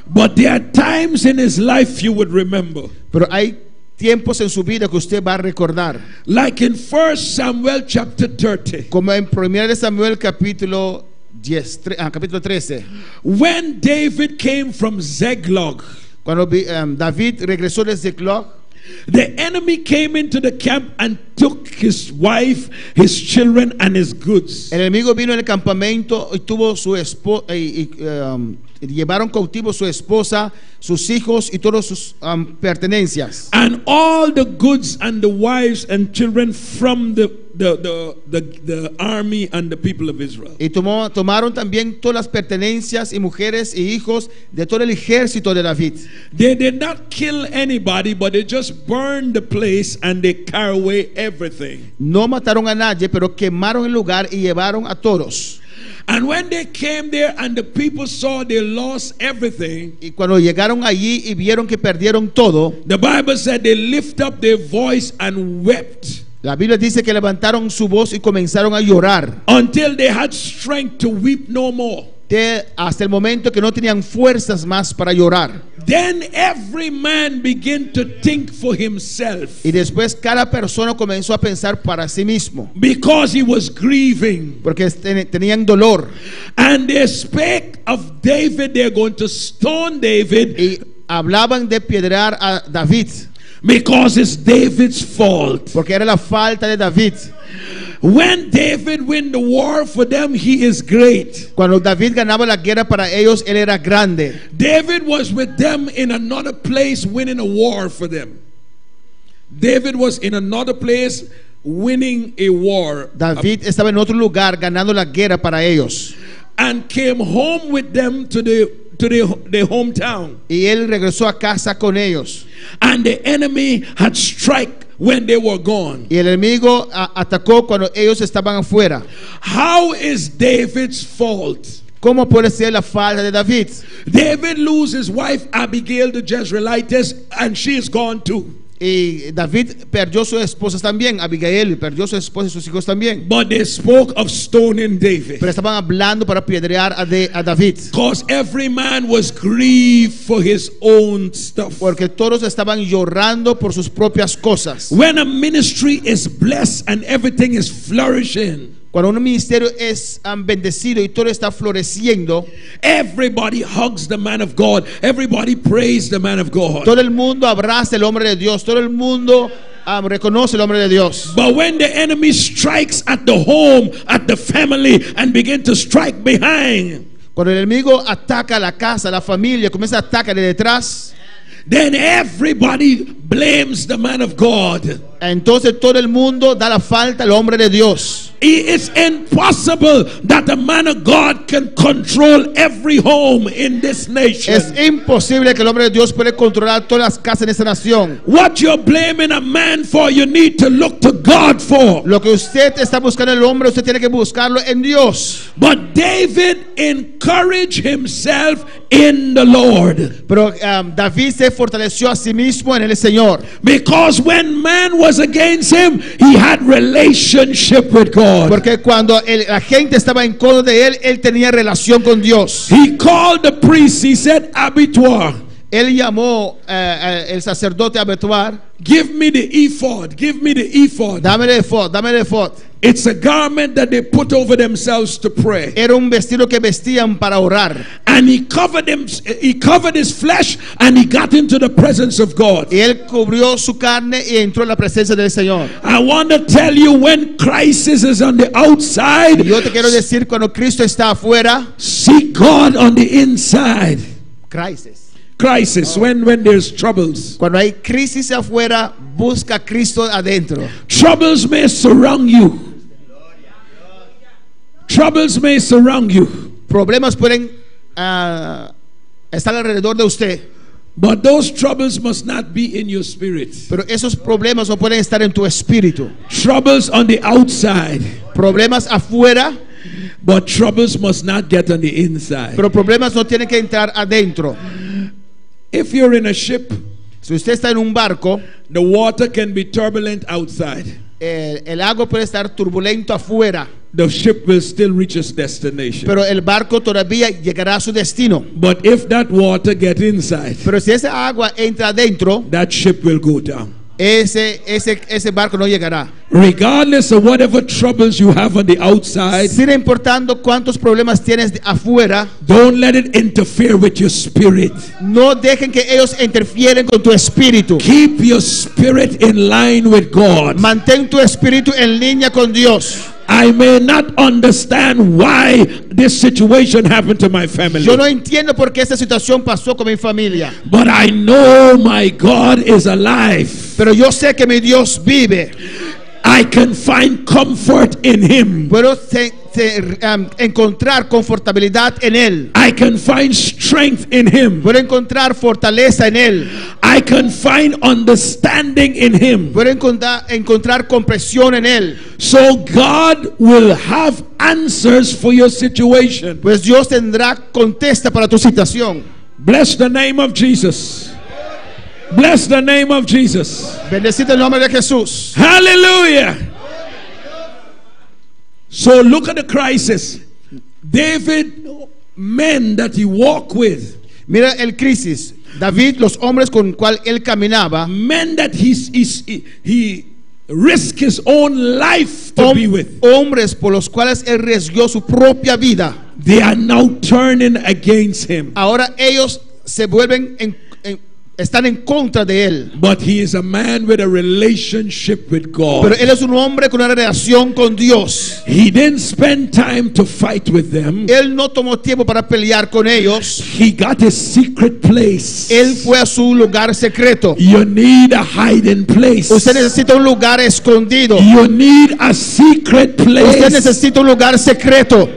But there are times in his life you would remember. Pero hay tiempos en su vida que usted va a recordar. Like in 1 Samuel chapter 30. Como en 1 Samuel capítulo 13. When David came from Ziklag. Cuando David regresó de Ziklag. The enemy came into the camp and took his wife, his children, and his goods. El enemigo vino en el campamento y tuvo su esposa llevaron cautivo su esposa, sus hijos y todas sus pertenencias. And all the goods and the wives and children from the the army and the people of Israel. Y tomaron también todas las pertenencias y mujeres y hijos de todo el ejército de David. They did not kill anybody, but they just burned the place and they carried away everything. No mataron a nadie, pero quemaron el lugar y llevaron a todos. And when they came there and the people saw they lost everything, Y cuando llegaron allí y vieron que perdieron todo, the Bible said they lift up their voice and wept la Biblia dice que levantaron su voz y comenzaron a llorar until they had strength to weep no more. hasta el momento que no tenían fuerzas más para llorar. Then every man began to think for himself Y después cada persona comenzó a pensar para sí mismo, because he was grieving. porque tenían dolor. And they spake of David, they're going to stone David Y hablaban de piedrar a David, because it's David's fault. porque era la falta de David. When David win the war for them, he is great. Cuando David ganaba la guerra para ellos, él era grande. David was with them in another place winning a war for them. David was in another place winning a war. David estaba en otro lugar ganando la guerra para ellos. And came home with them to their hometown. Y él regresó a casa con ellos. And the enemy had struck when they were gone. Y el enemigo atacó cuando ellos estaban afuera. How is David's fault? ¿Cómo puede ser la falta de David? David loses his wife Abigail the Jezreelitess, and she is gone too. Y David perdió sus esposas también, Abigail, y perdió su esposa y sus hijos también. But they spoke of stoning David. Pero estaban hablando para piedrear a David. Because every man was grieved for his own stuff. Porque todos estaban llorando por sus propias cosas. When a ministry is blessed and everything is flourishing, Cuando un ministerio es bendecido y todo está floreciendo, everybody hugs the man of God. Everybody praise the man of God. todo el mundo abraza el hombre de Dios. Todo el mundo reconoce el hombre de Dios. But when the enemy strikes at the home, at the family, and begin to strike behind, Cuando el enemigo ataca la casa, la familia, comienza a atacar de detrás, then everybody blames the man of God. entonces todo el mundo da la falta al hombre de Dios. It's impossible that the man of God can control every home in this nation. Es imposible que el hombre de Dios puede controlar todas las casas en esta nación. What you're blaming a man for, you need to look to God for. Lo que usted está buscando en el hombre, usted tiene que buscarlo en Dios. But David encouraged himself in the Lord. Pero David se fortaleció a sí mismo en el Señor. Because when man was against him, he had relationship with God. Porque cuando la gente estaba en contra de él tenía relación con Dios. He called the priest, he said, Abiathar, Él llamó el sacerdote Abiathar. give me the ephod, give me the ephod. Dame el efod, dame el efod. It's a garment that they put over themselves to pray. Era un vestido que vestían para orar. And he covered his flesh, and he got into the presence of God. Y él cubrió su carne y entró en la presencia del Señor. I want to tell you, when crisis is on the outside, Y yo te quiero decir, cuando Cristo está afuera, seek God on the inside. crisis. When there's troubles. Cuando hay crisis afuera, busca a Cristo adentro. Troubles may surround you. Troubles may surround you. Problemas pueden estar alrededor de usted. But those troubles must not be in your spirit. Pero esos problemas no pueden estar en tu espíritu. Troubles on the outside. Problemas afuera, But troubles must not get on the inside. pero problemas no tienen que entrar adentro. If you're in a ship, Si usted está en un barco, the water can be turbulent outside. el agua puede estar turbulento afuera, The ship will still reach its destination. pero el barco todavía llegará a su destino. But if that water get inside, Pero si esa agua entra adentro, that ship will go down. ese barco no llegará. Regardless of whatever troubles you have on the outside, Sin importando cuántos problemas tienes afuera, don't let it interfere with your spirit. no dejen que ellos interfieren con tu espíritu. Keep your spirit in line with God. Mantén tu espíritu en línea con Dios. I may not understand why this situation happened to my family, Yo no entiendo por qué esta situación pasó con mi familia, but I know my God is alive. pero yo sé que mi Dios vive. I can find comfort in him. Puedo encontrar confortabilidad en él. I can find strength in him. Puedo encontrar fortaleza en él. I can find understanding in him. Puedo encontrar comprensión en él. So God will have answers for your situation. Pues Dios tendrá contesta para tu situación. Bless the name of Jesus. Bless the name of Jesus. Bendecid el nombre de Jesús. Hallelujah. So look at the crisis. David, men that he walked with. Mira el crisis. David, los hombres con cual él caminaba. Men that he risked his own life to be with. Hombres por los cuales él arriesgó su propia vida. They are now turning against him. Ahora ellos se vuelven están en contra de él. But he is a man with a relationship with God. Pero él es un hombre con una relación con Dios. He didn't spend time to fight with them. Él no tomó tiempo para pelear con ellos. He got a secret place. Él fue a su lugar secreto. You need a hiding place. Usted necesita un lugar escondido. You need a secret place. Usted necesita un lugar secreto.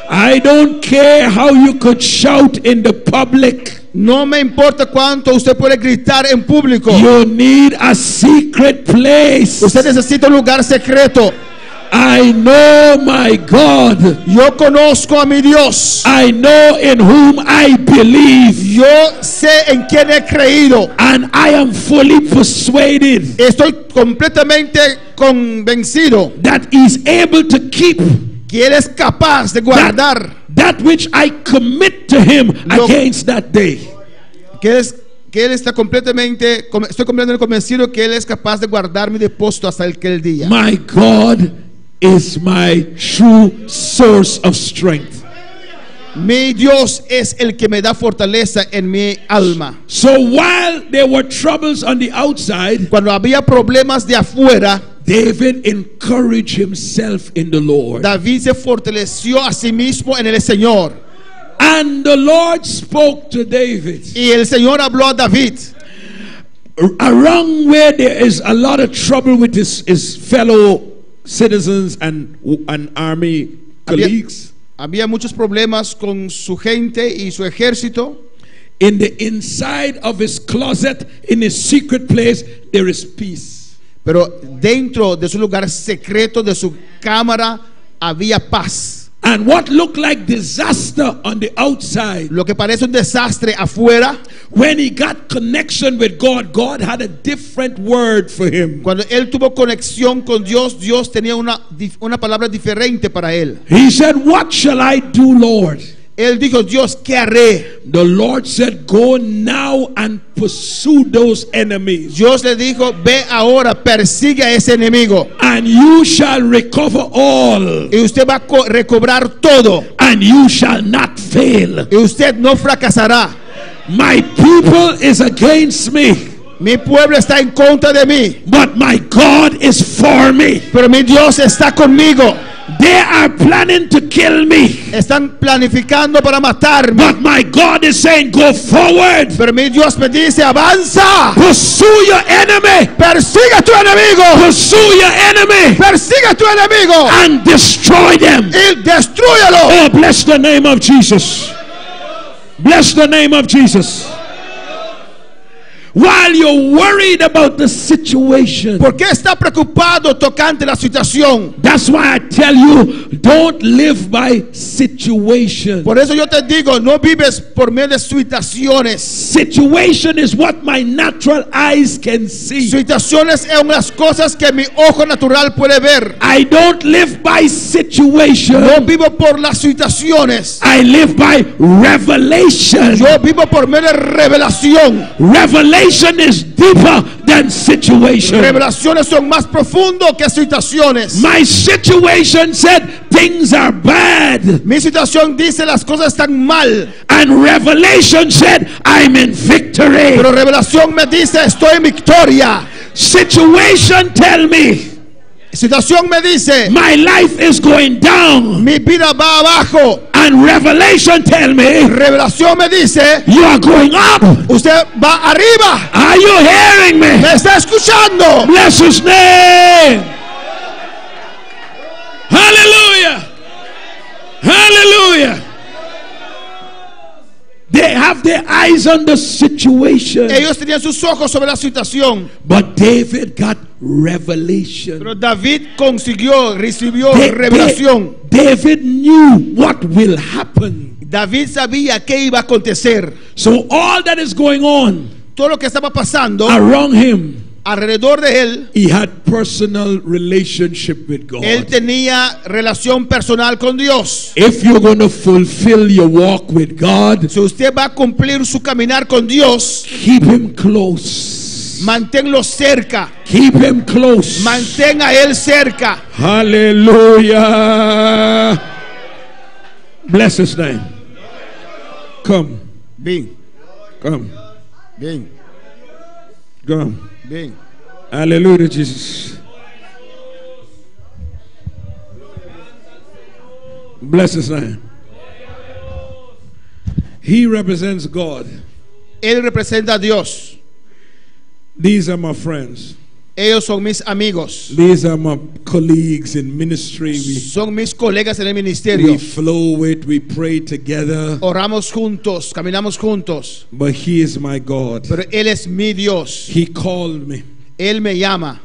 I don't care how you could shout in the public. No me importa cuánto usted puede gritar en público. You need a secret place. Usted necesita un lugar secreto. I know my God. Yo conozco a mi Dios. I know in whom I believe. Yo sé en quién he creído. And I am fully persuaded. Estoy completamente convencido that he is able to keep. Que él es capaz de guardar that which I commit to him against that day. Que él está completamente, estoy completamente convencido que él es capaz de guardar mi depósito hasta aquel día. My God is my true source of strength. Mi Dios es el que me da fortaleza en mi alma. So while there were troubles on the outside, cuando había problemas de afuera, David encouraged himself in the Lord. David se fortaleció a sí mismo en el Señor. And the Lord spoke to David. Y el Señor habló a David. Around where there is a lot of trouble with his fellow citizens and army colleagues. Había muchos problemas con su gente y su ejército. In the inside of his closet, in his secret place, there is peace. Pero dentro de su lugar secreto, de su cámara, había paz. And what looked like disaster on the outside, lo que parece un desastre afuera, when he got connection with God, God had a different word for him. Cuando él tuvo conexión con Dios, Dios tenía una palabra diferente para él. He said, "What shall I do, Lord?" Él dijo, Dios, ¿qué haré? The Lord said, "Go now and pursue those enemies." Dios le dijo, ve ahora, persigue a ese enemigo. And you shall recover all. Y usted va a recobrar todo. And you shall not fail. Y usted no fracasará. My people is against me. Mi pueblo está en contra de mí. But my God is for me. Pero mi Dios está conmigo. They are planning to kill me. Están planificando para matarme. But my God is saying, go forward. Pero mi Dios me dice, avanza. Pursue your enemy. Persigue a tu enemigo. Pursue your enemy. Persigue a tu enemigo. And destroy them. Y destrúyalo. Oh, bless the name of Jesus. Bless the name of Jesus. While you're worried about the situation, ¿por qué está preocupado tocante la situación? That's why I tell you, don't live by situations. Por eso yo te digo, no vives por medio de situaciones. Situation is what my natural eyes can see. Situaciones son las cosas que mi ojo natural puede ver. I don't live by situation. No vivo por las situaciones. I live by revelation. Yo vivo por medio de revelación. Revelation is deeper than situation. Revelaciones son más profundo que situaciones. My situation said things are bad. Mi situación dice las cosas están mal. And revelation said I'm in victory. Pero revelación me dice estoy en victoria. Situation tell me. Situación me dice my life is going down. Mi vida va abajo. And revelation tell me Revelación me dice, you are going up. usted va arriba. Are you hearing me? ¿Me está escuchando? Bless his name. Hallelujah. Hallelujah. They have their eyes on the situation. Ellos tenían sus ojos sobre la situación. But David got revelation. Pero David recibió Da- revelación. David knew what will happen. David sabía qué iba a acontecer. So all that is going on Todo lo que estaba pasando around him, alrededor de él, he had personal relationship with God. él tenía relación personal con Dios. If you're going to fulfill your walk with God, Si usted va a cumplir su caminar con Dios, keep him close. manténlo cerca. Keep him close. Mantén a él cerca. Hallelujah. Bless his name. Come, Bien, come, bien, come. bien. Hallelujah, Jesus. Bless his name. He represents God. Él representa a Dios. These are my friends. Ellos son mis amigos. These are my colleagues in ministry. Son mis colegas en el We ministerio. flow with, we pray together. Oramos juntos, caminamos juntos. But he is my God. Pero Él es mi Dios. He called me. Él me llama.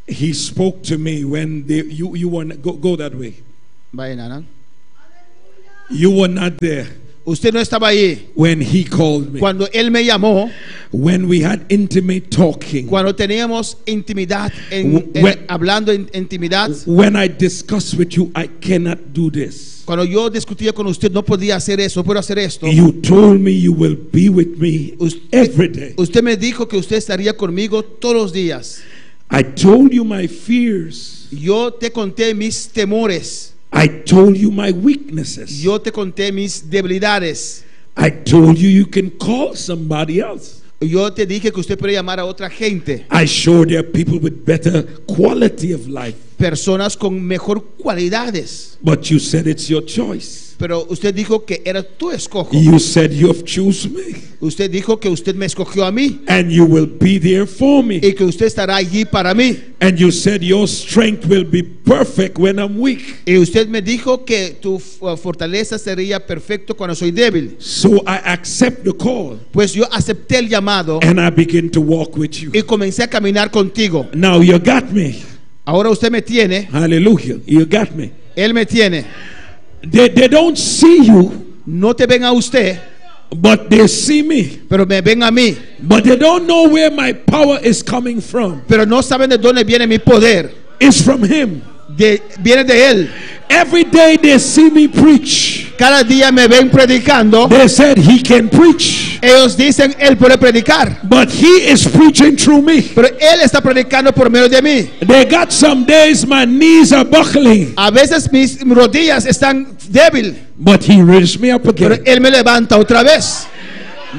He spoke to me when you were not, go that way. Vaya, nana. You were not there Usted no estaba ahí when he called me. cuando Él me llamó, When we had intimate talking. cuando teníamos intimidad, hablando en intimidad. When I discussed with you, I cannot do this. Cuando yo discutía con usted, no podía hacer eso, no puedo hacer esto. You told me you will be with me every day. Usted me dijo que usted estaría conmigo todos los días. I told you my fears. Yo te conté mis temores. I told you my weaknesses. Yo te conté mis debilidades. I told you you can call somebody else. Yo te dije que usted puede llamar a otra gente. I showed there are people with better quality of life. Personas con mejor cualidades. But you said it's your choice. Pero usted dijo que era tu escojo. You said you have chosen me. Usted dijo que usted me escogió a mí. And you will be there for me. Y que usted estará allí para mí. And you said your strength will be perfect when I'm weak. Y usted me dijo que tu fortaleza sería perfecto cuando soy débil. So I accept the call. Pues yo acepté el llamado And I begin to walk with you. y comencé a caminar contigo. Now you got me. Ahora usted me tiene. Hallelujah. You got me. Él me tiene. They don't see you, No te ven a usted, but they see me. pero me ven a mí. But they don't know where my power is coming from. Pero no saben de dónde viene mi poder. It's from him. Viene de Él. Every day they see me preach. Cada día me ven predicando. They said he can preach, Ellos dicen, Él puede predicar. but he is preaching through me. Pero Él está predicando por medio de mí. They got some days my knees are buckling, A veces mis rodillas están débiles, but he raised me up pero again. Él me levanta otra vez.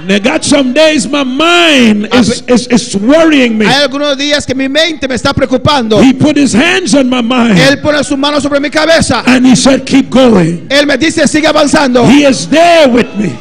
They got some days my mind is worrying me. Hay algunos días que mi mente me está preocupando. He put his hands on my mind Él pone su mano sobre mi cabeza. and he said, keep going. Él me dice, sigue avanzando. He is there with me,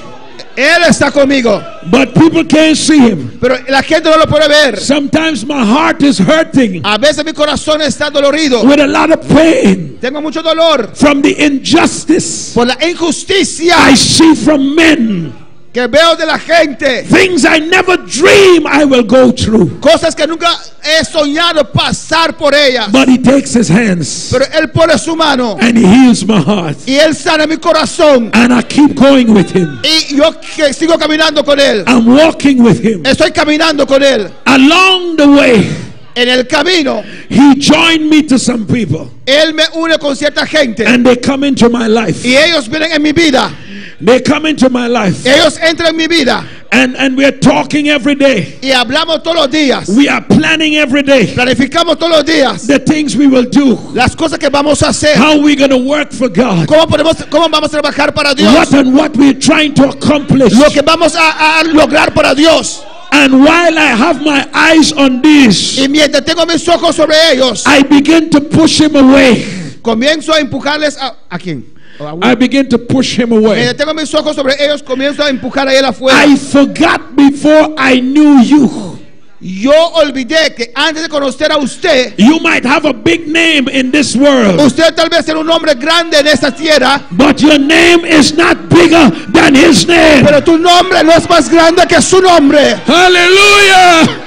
Él está conmigo. but people can't see him. Pero la gente no lo puede ver. Sometimes my heart is hurting A veces mi corazón está dolorido. with a lot of pain Tengo mucho dolor from the injustice por la injusticia I see from men. que veo de la gente. Things I never dream I will go through. Cosas que nunca he soñado pasar por ellas. But he takes his hands Pero Él pone su mano and he heals my heart. y Él sana mi corazón. And I keep going with him. Y yo sigo caminando con Él. I'm walking with him. Estoy caminando con Él. Along the way, En el camino, he joined me to some people. Él me une con cierta gente. And they come into my life. Y ellos vienen en mi vida. They come into my life. Ellos entran en mi vida. And we're talking every day. Y hablamos todos los días. We are planning every day Planificamos todos los días. the things we will do. Las cosas que vamos a hacer. How we're going to work for God. ¿Cómo vamos a trabajar para Dios? What we're trying to accomplish. Lo que vamos a lograr para Dios. And while I have my eyes on this, Y mientras tengo mis ojos sobre ellos, I begin to push him away. comienzo a empujarles ¿a quién? I begin to push him away. Tengo mis ojos sobre ellos, comienzo a empujar a él afuera. I forgot before I knew you. Yo olvidé que antes de conocer a usted, You might have a big name in this world, usted tal vez era un hombre grande en esta tierra, but your name is not bigger than his name. pero tu nombre no es más grande que su nombre. Hallelujah.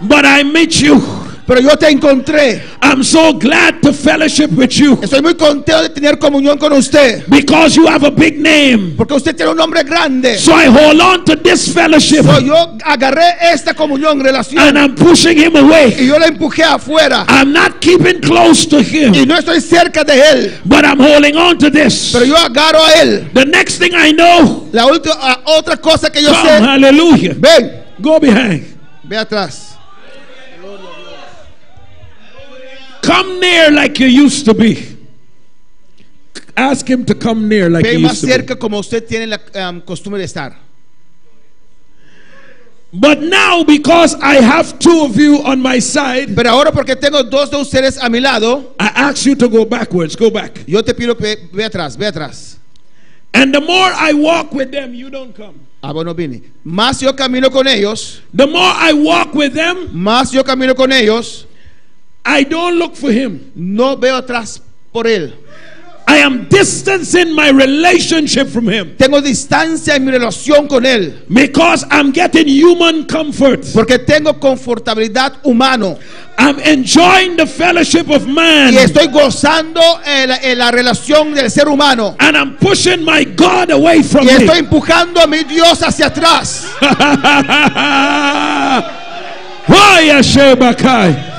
But I met you. Pero yo te encontré. I'm so glad to fellowship with you Estoy muy contento de tener comunión con usted, because you have a big name. porque usted tiene un nombre grande. So I hold on to this fellowship So, yo agarré esta comunión, relación, and I'm pushing him away. y yo la empujé afuera. I'm not keeping close to Y him, no estoy cerca de él, but I'm holding on to this. pero yo agarro a él. The next thing I know, La última, otra cosa que yo come, sé, hallelujah, ven, go behind. ve atrás. Come near like you used to be. Ask him to come near like Ven he más used to be. cerca como usted tiene la costumbre de estar. But now, because I have two of you on my side, Pero ahora porque tengo dos de ustedes a mi lado, I ask you to go backwards. Go back. yo te pido que ve atrás, ve atrás. And the more I walk with them, you don't come. Ah, bueno, vine. Más yo camino con ellos, The more I walk with them, más yo camino con ellos, I don't look for him. no veo atrás por él. I am distancing my relationship from him Tengo distancia en mi relación con él, because I'm getting human comfort. porque tengo confortabilidad humano I'm enjoying the fellowship of man, y estoy gozando en la relación del ser humano, and I'm pushing my God away from y me. estoy empujando a mi Dios hacia atrás. Why, Yashebakai?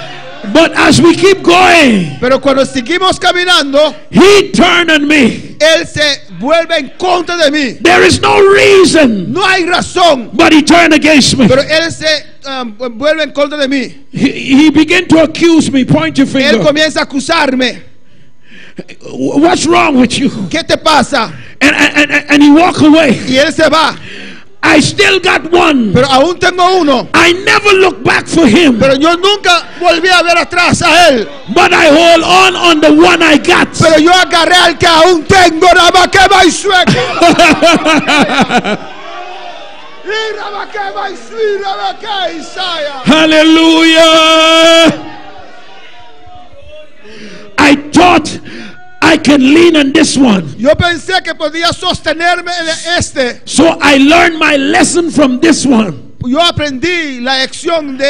But as we keep going, Pero cuando seguimos caminando, he turned on me. él se vuelve en contra de mí. There is no reason, No hay razón, but he turned against me. pero él se vuelve en contra de mí. He began to accuse me. Point your Él finger. comienza a acusarme. What's wrong with you? ¿Qué te pasa? And he walk away. Y él se va. I still got one. Pero aún tengo uno. I never look back for him, Pero yo nunca volví a ver atrás a él. but I hold on the one I got. Pero yo agarré al que aún tengo. Rabaqueba y sueco. Y rabaqueba y sui, rabaqueba y saya. Hallelujah. I thought I can lean on this one. Yo pensé que podía sostenerme en este. So I learned my lesson from this one. Yo aprendí la lección de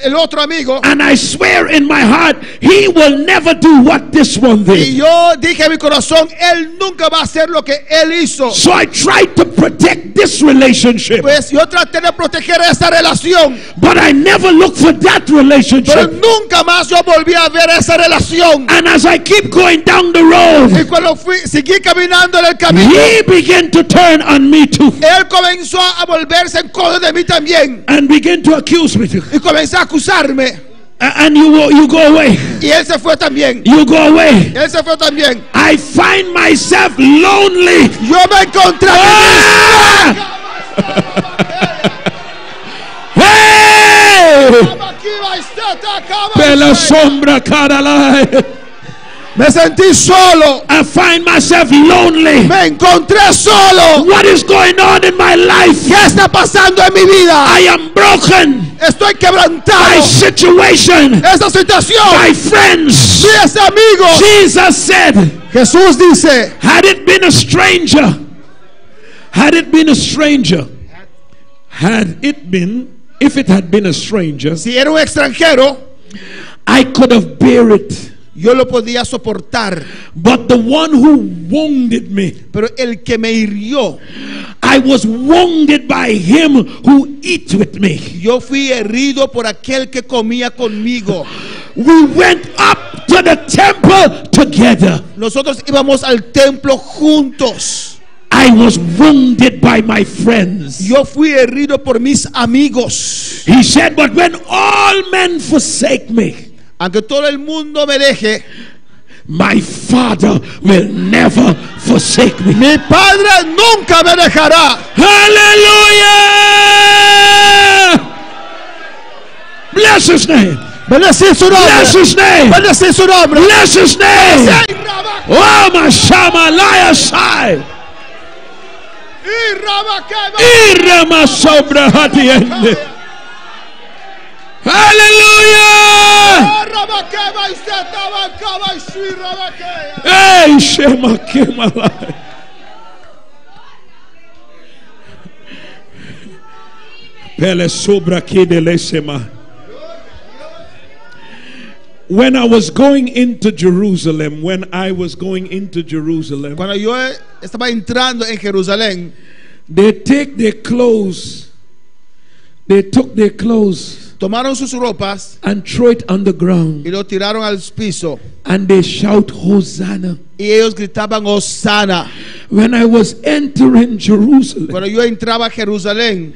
el otro amigo. And I swear in my heart, he will never do what this one Y did. yo dije en mi corazón, él nunca va a hacer lo que él hizo. So I tried to protect this relationship, Pues yo traté de proteger esa relación, but I never looked for that pero relationship. nunca más yo volví a ver esa relación. And as I keep going down the road, Y cuando seguí caminando en el camino, he began to turn on me too él comenzó a volverse en contra de mí también. and began to accuse me too. Y comenzó a acusarme. And you go away. Y él se fue también. You go away. Él se fue también. I find myself lonely. Yo me encontré Ah! Hey! Bella sombra caralai. Me sentí solo. I find myself lonely. Me encontré solo. What is going on in my life? ¿Qué está pasando en mi vida? I am broken. Estoy My quebrantado. situation. Esta situación. My friends. Mis amigos. Jesus said, Jesús dice, had it been a stranger, had it been a stranger, if it had been a stranger, si era un extranjero, I could have bear it. yo lo podía soportar. But the one who wounded me, Pero el que me hirió, I was wounded by him who eat with me. yo fui herido por aquel que comía conmigo. We went up to the temple together. Nosotros íbamos al templo juntos. I was wounded by my friends. Yo fui herido por mis amigos. He said, but when all men forsake me, Aunque todo el mundo me deje, my Father will never forsake me. mi Padre nunca me dejará. Hallelujah! Bless his name. Bendecir su nombre. Bless his name. Bendecir su nombre. Bless his name. Sí, Rabba. Oh, Mashama Layasai. Y Rabba Keba. Irama Sobra Hatiende. Hallelujah. Rabba Keba y Setaba Keba y Sui Rabba Keba. Hey, Shema Kemalai. Pele Sobra Kidele Sema. When I was going into Jerusalem, Cuando yo estaba entrando en Jerusalén, they took their clothes tomaron sus ropas and threw it on the ground, y lo tiraron al piso. and they shout Hosanna. Y ellos gritaban Hosanna. When I was entering Jerusalem, Cuando yo entraba a Jerusalén,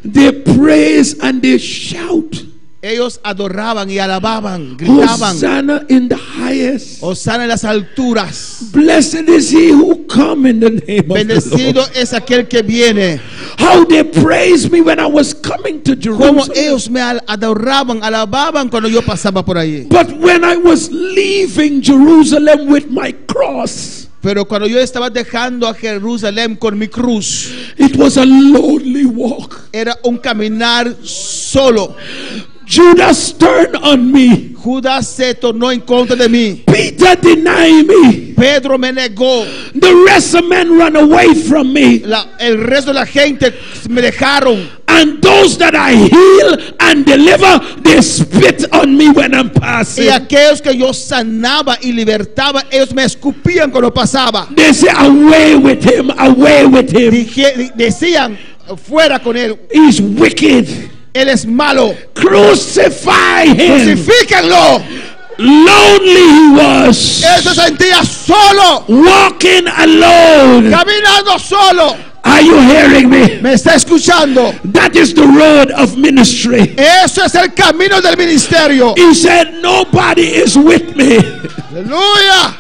they praise and they shout ellos adoraban y alababan, gritaban Hosanna in the highest. Hosanna en las alturas. Blessed is he who come in the name of the Bendecido Lord. es aquel que viene. How they praised me when I was coming to Como Jerusalem. ellos me adoraban, alababan cuando yo pasaba por allí. But when I was leaving Jerusalem with my cross, Pero cuando yo estaba dejando a Jerusalén con mi cruz, it was a lonely walk. era un caminar solo. Judas turned on me. Judas se tornó en contra de mí. Peter denied me. Pedro me negó. The rest of men ran away from me. El resto de la gente me dejaron. And those that I heal and deliver, they spit on me when I'm passing. Y aquellos que yo sanaba y libertaba, ellos me escupían cuando pasaba. They say, away with him, away with him. Decían, fuera con él. He's wicked. Él es malo. Crucify him. Crucifíquenlo. Lonely he was. Él se sentía solo, Walking alone. caminando solo. Are you hearing me? ¿Me está escuchando? That is the road of ministry. Eso es el camino del ministerio. He said, nobody is with me. Aleluya.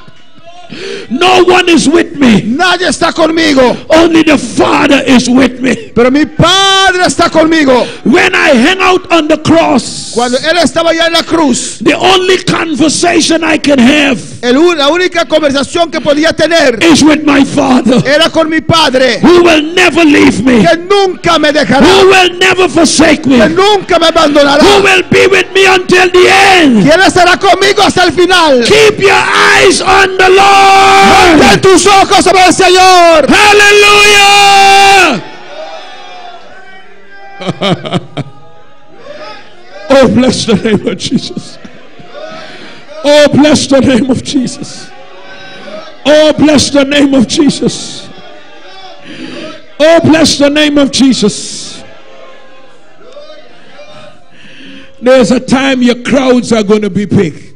No one is with me. Nadie está conmigo, Only the Father is with me. pero mi Padre está conmigo. When I hang out on the cross, Cuando Él estaba allá en la cruz, the only conversation I can have la única conversación que podía tener is with my Father, era con mi Padre, who will never leave me, que nunca me dejará, who will never forsake me, que nunca me abandonará, who will be with me until the end. quien estará conmigo hasta el final. Keep your eyes on the Lord. Mantén tus ojos sobre el Señor. Hallelujah. Oh, bless the name of Jesus. Oh, bless the name of Jesus. Oh, bless the name of Jesus. Oh, bless the name of Jesus. There's a time your crowds are going to be big.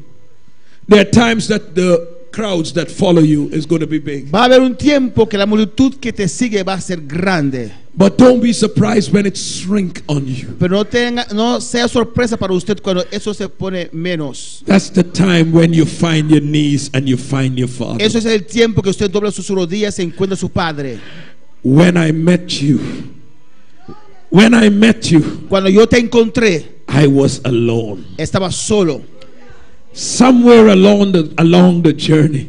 There are times that the crowds that follow you is going to be big. Va a haber un tiempo que la multitud que te sigue va a ser grande. But don't be surprised when it shrink on you. Pero no sea sorpresa para usted cuando eso se pone menos. That's the time when you find your knees and you find your Father. Eso es el tiempo que usted dobla sus rodillas y encuentra a su Padre. When I met you, Cuando yo te encontré, I was alone. estaba solo. Somewhere along the journey.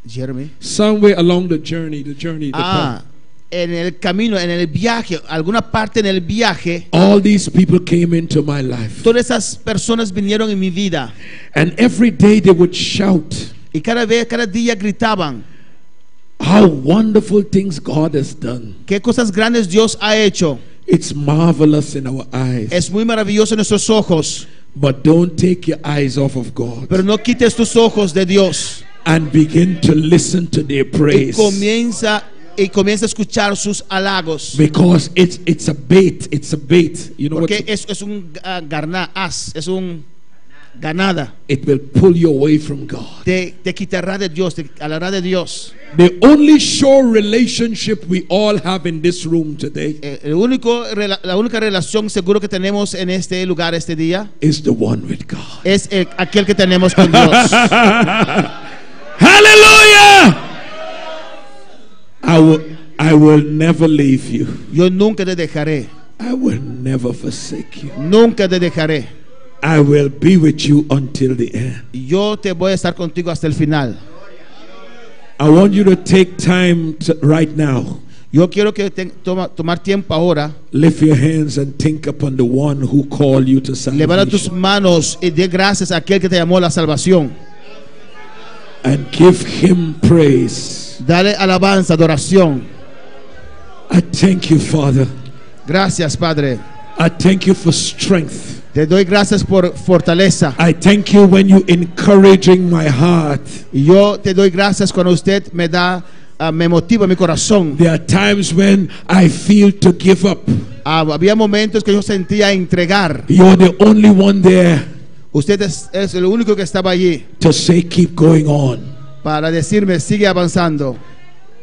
Jeremy. Somewhere along the journey, the path. En el camino, en el viaje, alguna parte en el viaje, All these people came into my life. todas esas personas vinieron en mi vida. And every day they would shout, Y cada día gritaban, how wonderful things God has done. qué cosas grandes Dios ha hecho. It's marvelous in our eyes. Es muy maravilloso en nuestros ojos. But don't take your eyes off of God Pero no quites tus ojos de Dios. and begin to listen to their Y praise. comienza a escuchar sus halagos. Because it's a bait. It's a bait. You know what? Porque es un es un ganada. It will pull you away from God. Te quitará de Dios, te hablará de Dios. The only sure relationship we all have in this room today La única relación seguro que tenemos en este lugar este día is the one with God. es aquel que tenemos con Dios. Hallelujah! I will never leave you. Yo nunca te dejaré. I will never forsake you. Nunca te dejaré. I will be with you until the end. Yo te voy a estar contigo hasta el final. I want you to take time right now. Yo quiero que tomar tiempo ahora. Lift your hands and think upon the one who called you to Levanta tus salvation. manos y dé gracias a aquel que te llamó a la salvación. And give him praise. Dale alabanza, adoración. I thank you, Father. Gracias, Padre. I thank you for strength. Te doy gracias por fortaleza. I thank you when you encouraging my heart. Y yo te doy gracias cuando usted me da, me motiva mi corazón. There are times when I feel to give up. Había momentos que yo sentía entregar. You're the only one there Usted es el único que estaba allí to say keep going on. para decirme sigue avanzando.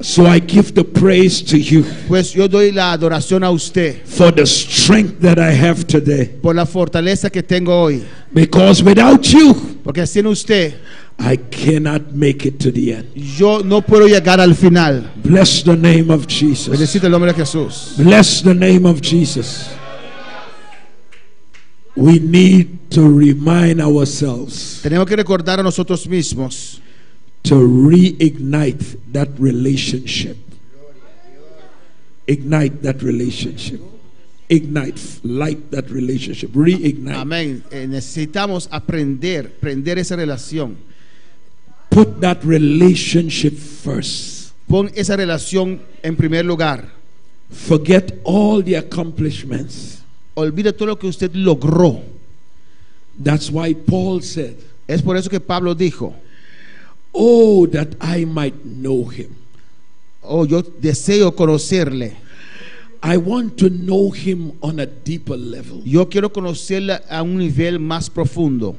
So I give the praise to you Pues yo doy la adoración a usted for the strength that I have today. por la fortaleza que tengo hoy. Because without you, Porque sin usted I cannot make it to the end. yo no puedo llegar al final. Bless the name of Jesus. Bendecito el nombre de Jesús. Bless the name of Jesus. We need to remind ourselves Tenemos que recordar a nosotros mismos to reignite that relationship. Ignite that relationship. Ignite, light that relationship. Reignite. amén. Necesitamos prender esa relación. Put that relationship first. Pon esa relación en primer lugar. Forget all the accomplishments. Olvide todo lo que usted logró. That's why Paul said, Es por eso que Pablo dijo: oh, that I might know him. oh, yo deseo conocerle. I want to know him on a deeper level. Yo quiero conocerle a un nivel más profundo.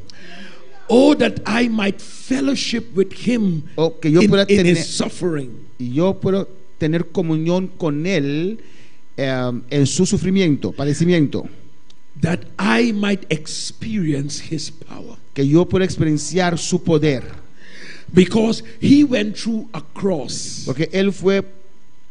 Oh, that I might fellowship with him Oh, que yo pueda in tener, his suffering. y yo puedo tener comunión con él en su sufrimiento, padecimiento. That I might experience his power. Que yo pueda experienciar su poder. Because he went through a cross. Porque él fue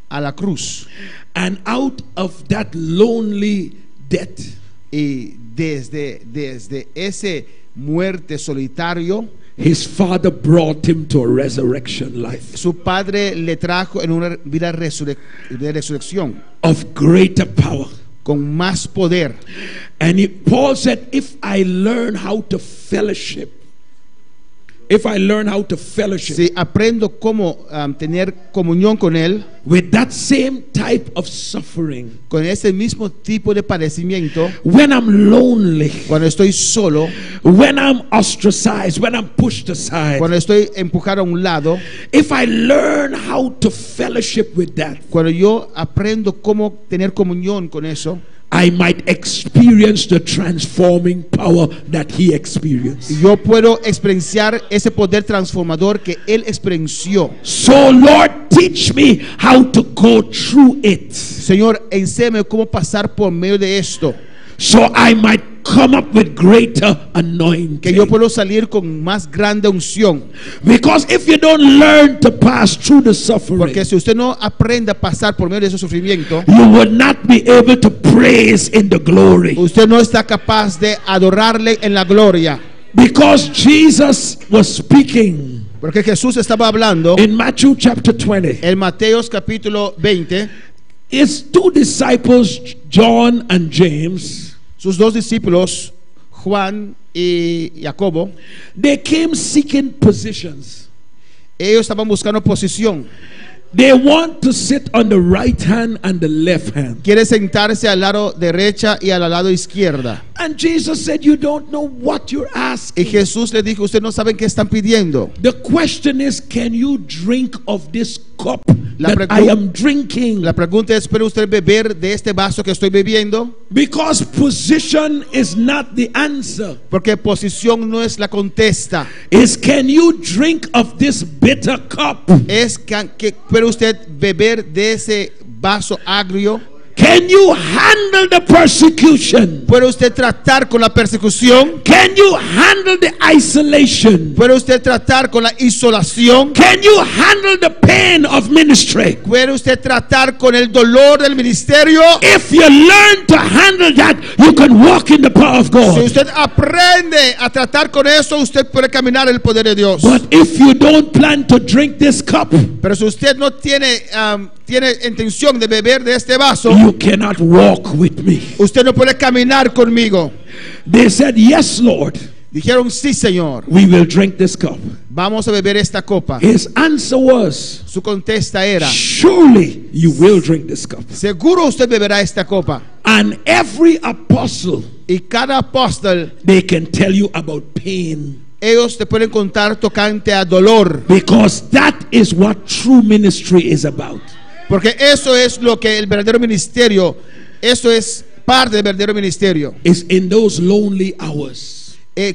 a la cruz. And out of that lonely death, Y desde ese muerte solitario, his father brought him to a resurrection life su padre le trajo en una vida de resurrección of greater power. con más poder. And Paul said, if I learn how to fellowship, Si aprendo cómo tener comunión con él, with that same type of suffering, con ese mismo tipo de padecimiento, when I'm lonely, cuando estoy solo, when I'm ostracized, when I'm pushed aside, cuando estoy empujado a un lado, if I learn how to fellowship with that, cuando yo aprendo cómo tener comunión con eso, I might experience the transforming power that he experienced. yo puedo experienciar ese poder transformador que él experienció. So Lord, teach me how to go through it, Señor, enséñame cómo pasar por medio de esto, so I might come up with greater anointing. que yo puedo salir con más grande unción. Because if you don't learn to pass through the suffering, Porque si usted no aprende a pasar por medio de ese sufrimiento, you will not be able to praise in the glory. usted no está capaz de adorarle en la gloria. Because Jesus was speaking Porque Jesús estaba hablando in Matthew chapter 20. en Mateos capítulo 20. His two disciples, John and James, Sus dos discípulos, Juan y Jacobo, they came seeking positions. ellos estaban buscando posición. They want to sit on the right hand and the left hand. Quiere sentarse al lado derecha y al lado izquierda. And Jesus said, you don't know what you're Y asking. Jesús le dijo: ustedes no saben qué están pidiendo. The question is, can you drink of this cup La that I am drinking? La pregunta es: ¿puede usted beber de este vaso que estoy bebiendo? Because position is not the answer. Porque posición no es la contesta. Is can you drink of this bitter cup? Es que puede usted beber de ese vaso agrio. Can you handle the persecution? ¿Puede usted tratar con la persecución? Can you handle the isolation? ¿Puede usted tratar con la isolación? Can you handle the pain of ministry? ¿Puede usted tratar con el dolor del ministerio? If you learn to handle that, you can walk in the power of Si God. usted aprende a tratar con eso, usted puede caminar en el poder de Dios. But if you don't plan to drink this cup, Pero si usted no tiene intención de beber de este vaso, you cannot walk with me. usted no puede caminar conmigo. They said, yes, Lord, Dijeron, sí, Señor, we will drink this cup. vamos a beber esta copa. His answer was, Su contesta era, surely you will drink this cup. seguro usted beberá esta copa. And every apostle, Y cada apóstol, they can tell you about pain, ellos te pueden contar tocante a dolor, because that is what true ministry is about. porque eso es lo que el verdadero ministerio, eso es parte del verdadero ministerio. It's in those lonely hours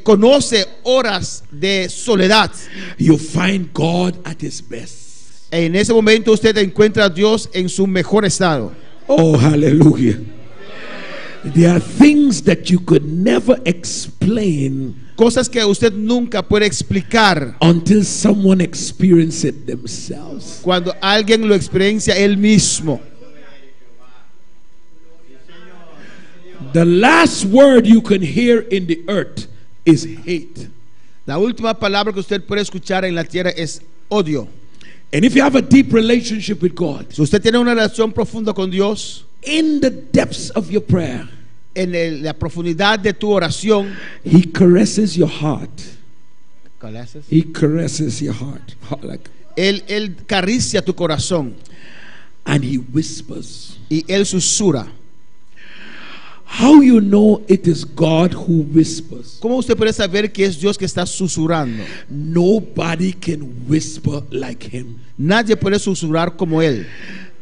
Conoce horas de soledad. you find God at his best. En ese momento usted encuentra a Dios en su mejor estado. Oh, hallelujah. There are things that you could never explain Cosas que usted nunca puede explicar until someone experiences it themselves. cuando alguien lo experiencia él mismo. The last word you can hear in the earth is hate. La última palabra que usted puede escuchar en la tierra es odio. And if you have a deep relationship with God, Si usted tiene una relación profunda con Dios, in the depths of your prayer, en la profundidad de tu oración, he caresses your heart. He caresses your heart. Like, él acaricia tu corazón and he whispers. y él susurra. How you know it is God who whispers? ¿Cómo usted puede saber que es Dios que está susurrando? Nobody can whisper like him. Nadie puede susurrar como él.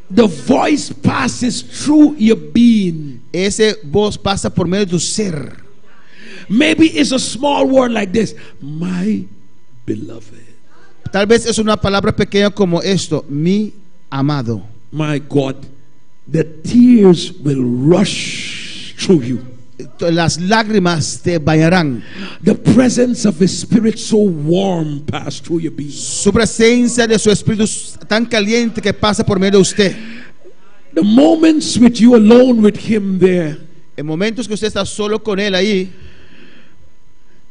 The voice passes through your being. Ese voz pasa por medio de tu ser. Maybe it's a small word like this, my beloved. Tal vez es una palabra pequeña como esto, mi amado. My God, the tears will rush through you. Las lágrimas te bañarán. The presence of His Spirit so warm pass through your being. Su presencia de su espíritu tan caliente que pasa por medio de usted. The moments with you alone with Him there, En momentos que usted está solo con él ahí,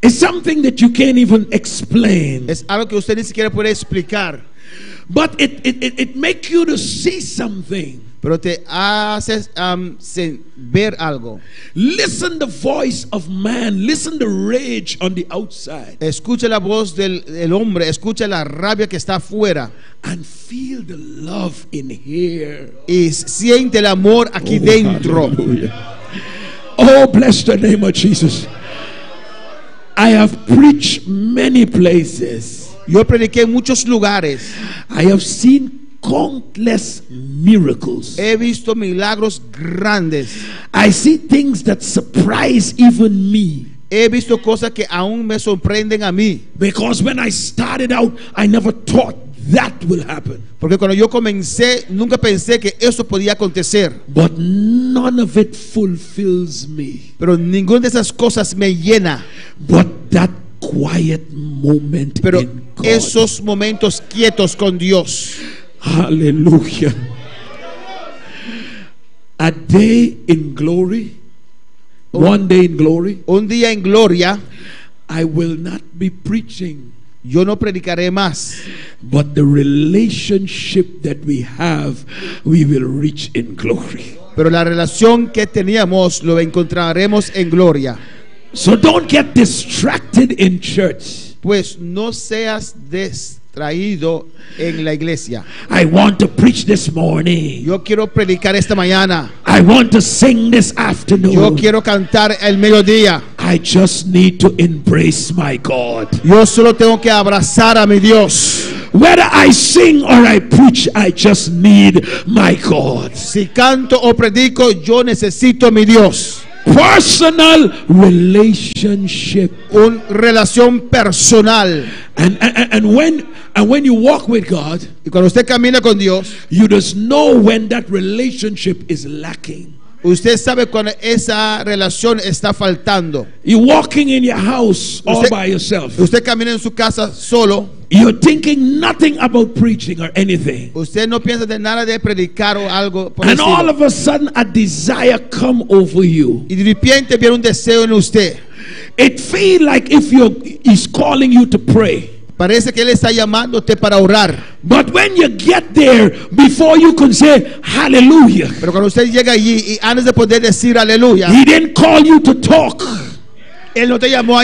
is something that you can't even explain. es algo que usted ni siquiera puede explicar, But it makes you to see something. pero te hace ver algo. Listen the voice of man. Listen the rage on the outside. Escucha la voz del hombre, escucha la rabia que está afuera And feel the love in here. y siente el amor aquí dentro. Hallelujah. Oh, bless the name of Jesus. I have preached many places. Yo prediqué en muchos lugares. I have seen countless miracles. He visto milagros grandes. I see things that surprise even me. He visto cosas que aún me sorprenden a mí. Because when I started out, I never thought that will happen. Porque cuando yo comencé, nunca pensé que eso podía acontecer. But none of it fulfills me. Pero ninguna de esas cosas me llena. But that quiet moment Pero in God. esos momentos quietos con Dios. Hallelujah. A day in glory. One day in glory. Un día en gloria, I will not be preaching, yo no predicaré más. but the relationship that we have, we will reach in glory. Pero la relación que teníamos lo encontraremos en gloria. So don't get distracted in church. Pues no seas distraído en la iglesia. I want to preach this morning. Yo quiero predicar esta mañana. I want to sing this afternoon. Yo quiero cantar el mediodía. I just need to embrace my God. Yo solo tengo que abrazar a mi Dios. Whether I sing or I preach, I just need my God. Si canto o predico, yo necesito a mi Dios. personal relationship. Una relación personal. And when you walk with God, Y cuando usted camina con Dios, you just know when that relationship is lacking. usted sabe cuando esa relación está faltando. You're walking in your house all Usted- by yourself. Usted camina en su casa solo. You're thinking nothing about preaching or anything. Usted no piensa de nada de predicar o algo por el And all estilo. of a sudden a desire come over you. Y de repente viene un deseo en usted. It feels like if he's calling you to pray. Parece que Él está llamándote para orar. But when you get there, before you can say hallelujah, Pero cuando usted llega allí y antes de poder decir aleluya, he didn't call you to talk. Él no te llamó a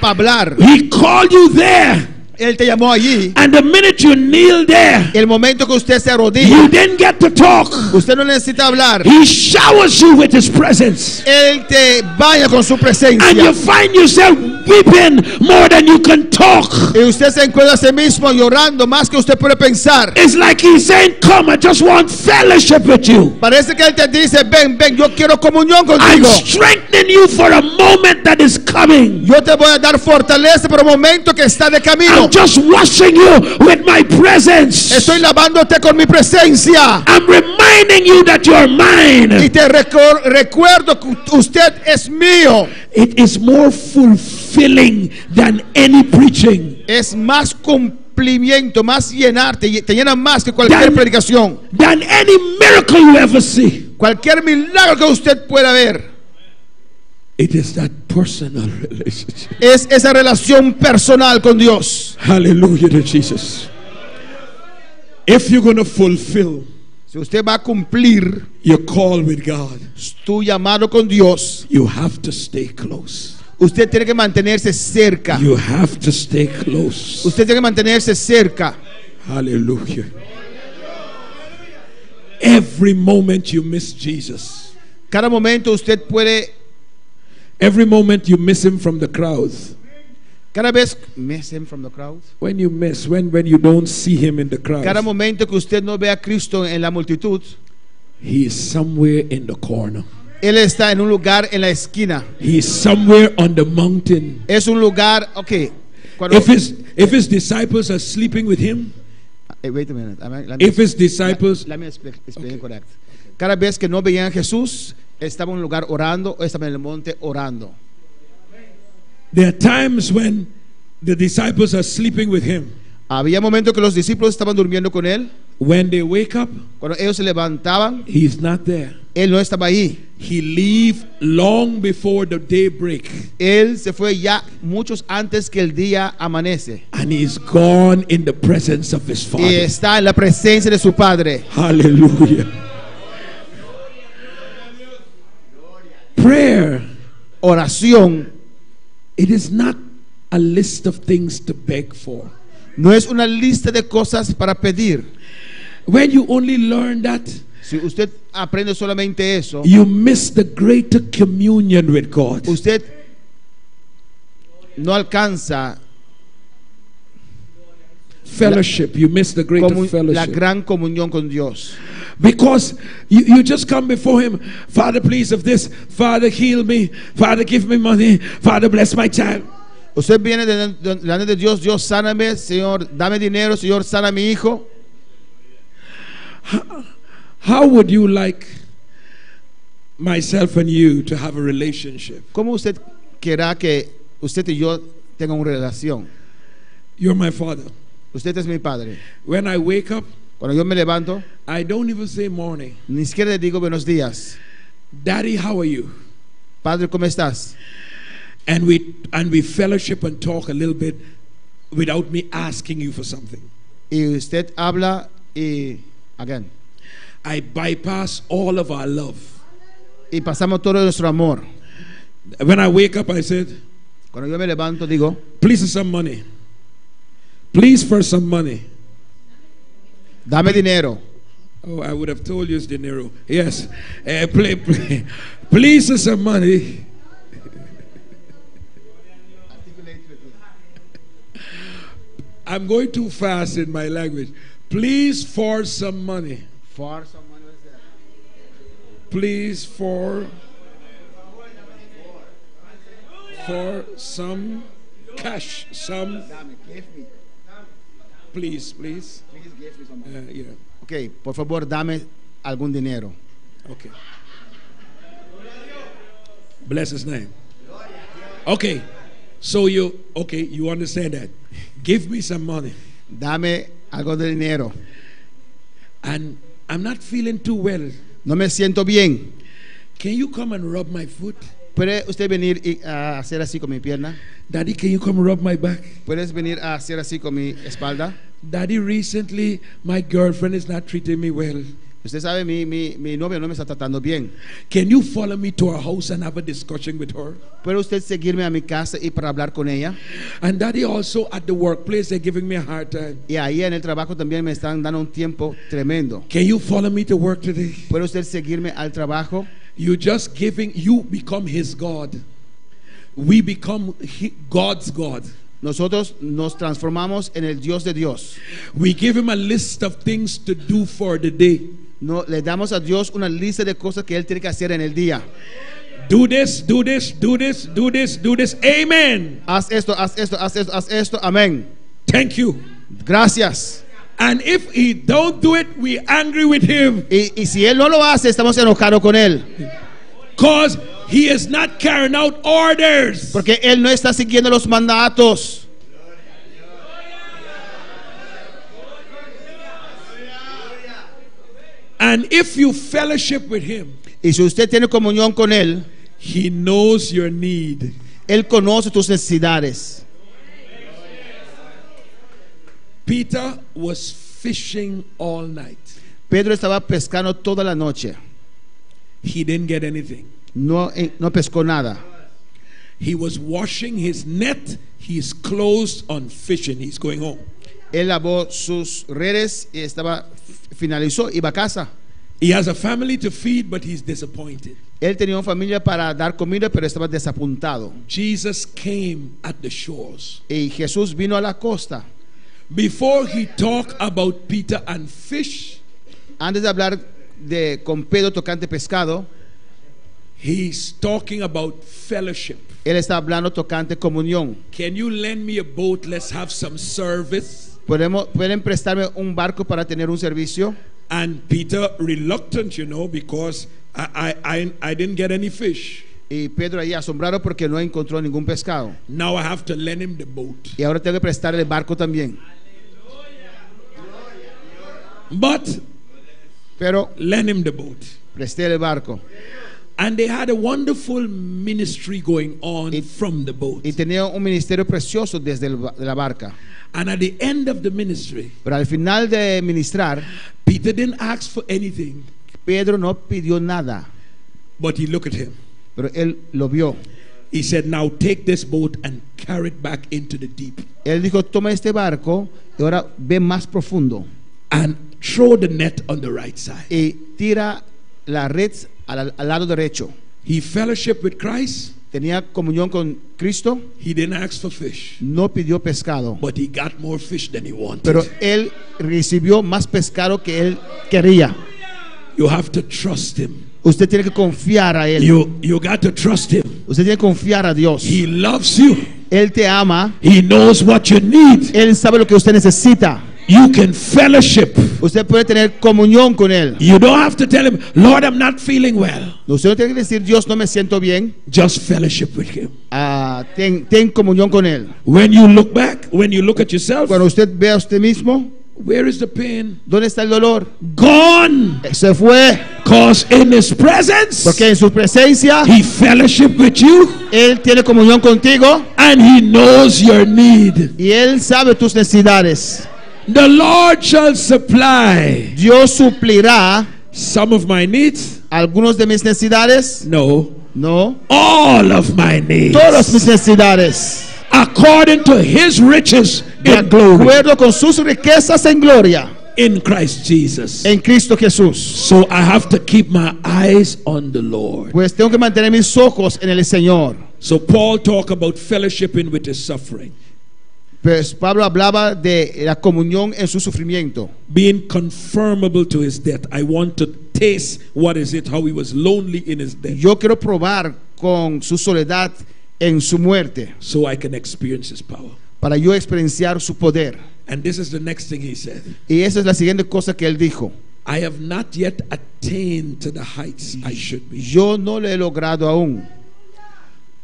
hablar. He called you there. Él te llamó allí. And the minute you kneel there, El momento que usted se you arrodilla, didn't get to talk. usted no necesita hablar. He showers you with his presence. Él te baña con su And you presencia. find yourself weeping more than you can talk. Y usted se encuentra a sí mismo llorando más que usted puede pensar. It's like he's saying, come, I just want fellowship with you. Parece que Él te dice, ven, ven, yo quiero comunión I'm contigo. strengthening you for a moment that is coming. Yo te voy a dar fortaleza por un momento que está de camino. I'm just washing you with my presence. Estoy lavándote con mi presencia. I'm reminding you that you're Y mine. te recuerdo que usted es mío. It is more fulfilling than any preaching, Es más cumplimiento, más llenarte. Te llena más que cualquier Dan- predicación. than any miracle you ever see. Cualquier milagro que usted pueda ver. It is that personal relationship. Es esa relación personal con Dios. Hallelujah to Jesus. If you're going to fulfill Si usted va a cumplir your call with God, tu llamado con Dios, you have to stay close. usted tiene que mantenerse cerca. You have to stay close. Usted tiene que mantenerse cerca. Hallelujah. Every moment you miss Jesus, Cada momento usted puede, every moment you miss him from the crowds. cada vez, miss him from the crowd. When you miss, when you don't see him in the Cada crowd, momento que usted no ve a Cristo en la multitud, he is somewhere in the corner. Él está en un lugar en la esquina. He is somewhere on the mountain. Es un lugar, ok. Cuando, If his disciples are sleeping with him, wait a minute. Let me- if his disciples, let me explain it correct. Cada vez que no veían a Jesús, estaba en un lugar orando o estaba en el monte orando. there are times when the disciples are sleeping with him. Había momentos que los discípulos estaban durmiendo con él. When they wake up, Cuando ellos se levantaban, he's not there. él no estaba ahí. He leave long before the day break, Él se fue ya muchos antes que el día amanece. and he's gone in the presence of his Y Father. está en la presencia de su Padre. Hallelujah. Prayer, Oración it is not a list of things to beg for. no es una lista de cosas para pedir. When you only learn that, Si usted aprende solamente eso, you miss the greater communion with God. usted no alcanza Fellowship, you miss the greater la fellowship. gran comunión con Dios. Because you just come before him, Father, please of this, Father, heal me, Father, give me money, Father, bless my child. Usted viene delante de Dios, Dios sáname, Señor, dame dinero, Señor, sana a mi hijo. How would you like myself and you to have a relationship? ¿Cómo usted querrá que usted y yo tengan una relación? You're my father. Usted es mi padre. When I wake up, Cuando yo me levanto, I don't even say morning. ni siquiera le digo buenos días. Daddy, how are you? Padre, ¿cómo estás? And we fellowship and talk a little bit without me asking you for something. Y usted habla y, again, I bypass all of our love. y pasamos todo nuestro amor. When I wake up, I said, Cuando yo me levanto, digo, please for some money. Please for some money. dame dinero. Oh, I would have told you it's dinero. Yes. Please for some money. I'm going too fast in my language. Please for some money. For someone, what is that? Please for for some cash, some. Please. Yeah. Ok, por favor, dame algún dinero. Okay. Bless his name. Okay. So you understand that. Give me some money. Dame algo de dinero. And I'm not feeling too well. No me siento bien. Can you come and rub my foot? ¿Puede usted venir a hacer así con mi pierna? Daddy, can you come rub my back? ¿Puedes venir a hacer así con mi espalda? Daddy, recently my girlfriend is not treating me well. Usted sabe, mi novia no me está tratando bien. Can you follow me to her house and have a discussion with her? ¿Puede usted seguirme a mi casa y para hablar con ella? And Daddy, also at the workplace they're giving me a hard time. Y ahí en el trabajo también me están dando un tiempo tremendo. Can you follow me to work today? ¿Puede usted seguirme al trabajo? You become his God. We become God's God. Nosotros nos transformamos en el Dios de Dios. We give him a list of things to do for the day. No, le damos a Dios una lista de cosas que él tiene que hacer en el día. Do this, do this, do this, do this, do this. Amen. Haz esto, haz esto, haz esto, haz esto. Amén. Thank you. Gracias. And if he don't do it, we're angry with him. Y si él no lo hace, estamos enojados con él. Because he is not carrying out orders. Porque él no está siguiendo los mandatos. And if you fellowship with him, y si usted tiene comunión con él, he knows your need. Él conoce tus necesidades. Peter was fishing all night. Pedro estaba pescando toda la noche. He didn't get anything. No pescó nada. He was washing his net. He's closed on fishing. He's going home. Él lavó sus redes y finalizó, iba a casa. He has a family to feed, but he's disappointed. Él tenía una familia para dar comida, pero estaba desapuntado. Jesus came at the shores. Y Jesús vino a la costa. Before he talked about Peter and fish, antes de hablar con Pedro tocante pescado, he's talking about fellowship. Él está hablando tocante comunión. Can you lend me a boat? Let's have some service. ¿Pueden prestarme un barco para tener un servicio? And Peter reluctant, because I didn't get any fish. Y Pedro ahí asombrado porque no encontró ningún pescado. Now I have to lend him the boat. Y ahora tengo que prestarle el barco también. Pero lend him the boat. Presté el barco. And they had a wonderful ministry going on from the boat. Y tenía un ministerio precioso desde la barca. And at the end of the ministry, pero al final de ministrar, Peter didn't ask for anything. Pedro no pidió nada. But he looked at him. Pero él lo vio. He said, "Now take this boat and carry it back into the deep." Él dijo, toma este barco y ahora ve más profundo. And throw the net on the right side. Y tira la red al lado derecho. He fellowshiped with Christ. Tenía comunión con Cristo. He didn't ask for fish. No pidió pescado. But he got more fish than he wanted. Pero él recibió más pescado que él quería. You have to trust him. Usted tiene que confiar a él. You got to trust him. Usted tiene que confiar a Dios. He loves you. Él te ama. He knows what you need. Él sabe lo que usted necesita. You can fellowship. Usted puede tener comunión con él. You don't have to tell him, "Lord, I'm not feeling well." Usted no tiene que decir, Dios, no me siento bien. Just fellowship with him. Ten comunión con él. When you look back, when you look at yourself, cuando usted ve a usted mismo, where is the pain? ¿Dónde está el dolor? Gone. Se fue. Because in his presence, porque en su presencia, he fellowship with you. Él tiene comunión contigo. And he knows your need. Y él sabe tus necesidades. The Lord shall supply. Dios suplirá some of my needs. Algunos de mis necesidades. No. All of my needs. Todas mis necesidades. According to his riches in glory. De acuerdo con sus riquezas en gloria. In Christ Jesus. En Cristo Jesús. So I have to keep my eyes on the Lord. Pues tengo que mantener mis ojos en el Señor. So Paul talked about fellowshipping with his suffering. Pues Pablo hablaba de la comunión en su sufrimiento. Being conformable to his death. I want to taste how he was lonely in his death. Yo quiero probar con su soledad en su muerte, so I can experience his power. para yo experienciar su poder. And this is the next thing he said. Y esa es la siguiente cosa que él dijo. I have not yet attained to the heights I should be. Yo no lo he logrado aún.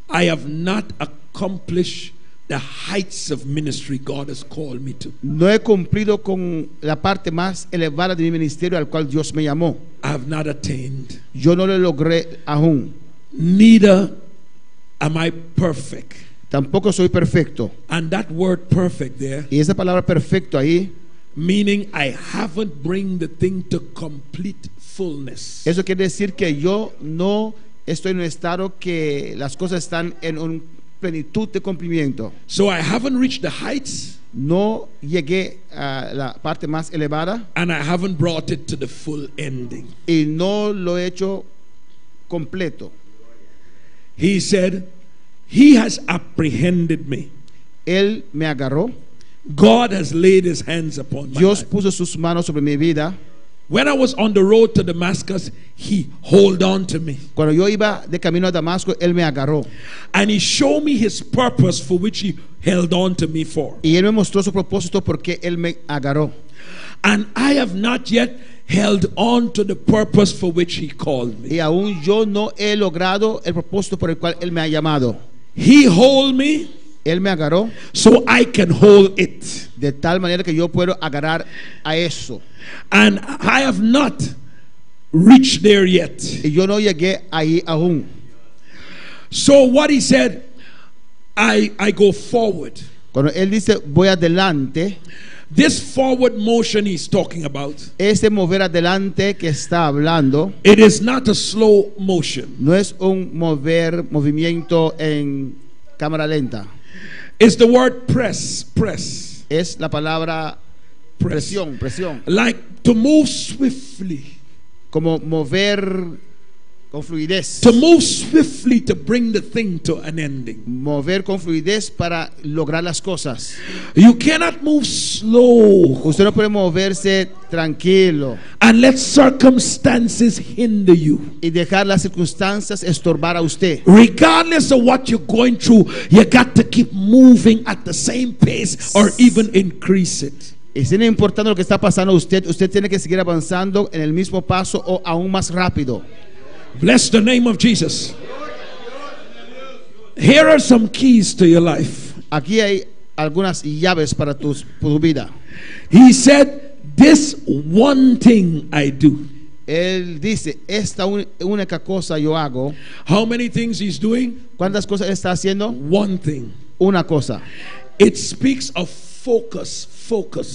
I have not accomplished the heights of ministry God has called me to. No he cumplido con la parte más elevada de mi ministerio al cual Dios me llamó. I have not attained. Yo no lo logré aún. Neither am I perfect. Tampoco soy perfecto. And that word perfect there, Y esa palabra perfecto ahí, meaning I haven't bring the thing to complete fullness. eso quiere decir que yo no estoy en un estado que las cosas están en una plenitud de cumplimiento. So I haven't reached the heights, No llegué a la parte más elevada and I haven't brought it to the full ending. y no lo he hecho completo. He said, he has apprehended me. Él me agarró. God has laid his hands upon my Dios life. puso sus manos sobre mi vida. When I was on the road to Damascus, he hold on to me. Cuando yo iba de camino a Damasco, Él me agarró. And he showed me his purpose for which he held on to me for. Y Él me mostró su propósito porque Él me agarró. And I have not yet held on to the purpose for which he called me. Y aún yo no he logrado el propósito por el cual Él me ha llamado. He hold me Él me agarró so I can hold it. de tal manera que yo puedo agarrar a eso. And I have not reached there yet. Y yo no llegué ahí aún. So what he said, I go forward. Cuando Él dice voy adelante, This forward motion he's talking about, ese mover adelante que está hablando it is not a slow motion. no es un movimiento en cámara lenta. It's the word press. Es la palabra Press. presión. Like to move swiftly. Como mover con fluidez. To move swiftly to bring the thing to an ending. Mover con fluidez para lograr las cosas. You cannot move slow Usted no puede moverse tranquilo and let circumstances hinder you. y dejar las circunstancias estorbar a usted. Regardless of what you're going through, you got to keep moving at the same pace or even increase it. Y sin importar lo que está pasando a usted, usted tiene que seguir avanzando en el mismo paso o aún más rápido. Bless the name of Jesus. Here are some keys to your life. Aquí hay algunas llaves para tu vida. He said, this one thing I do. Él dice, esta única cosa yo hago. How many things he's doing? ¿Cuántas cosas él está haciendo? One thing. Una cosa. It speaks of focus.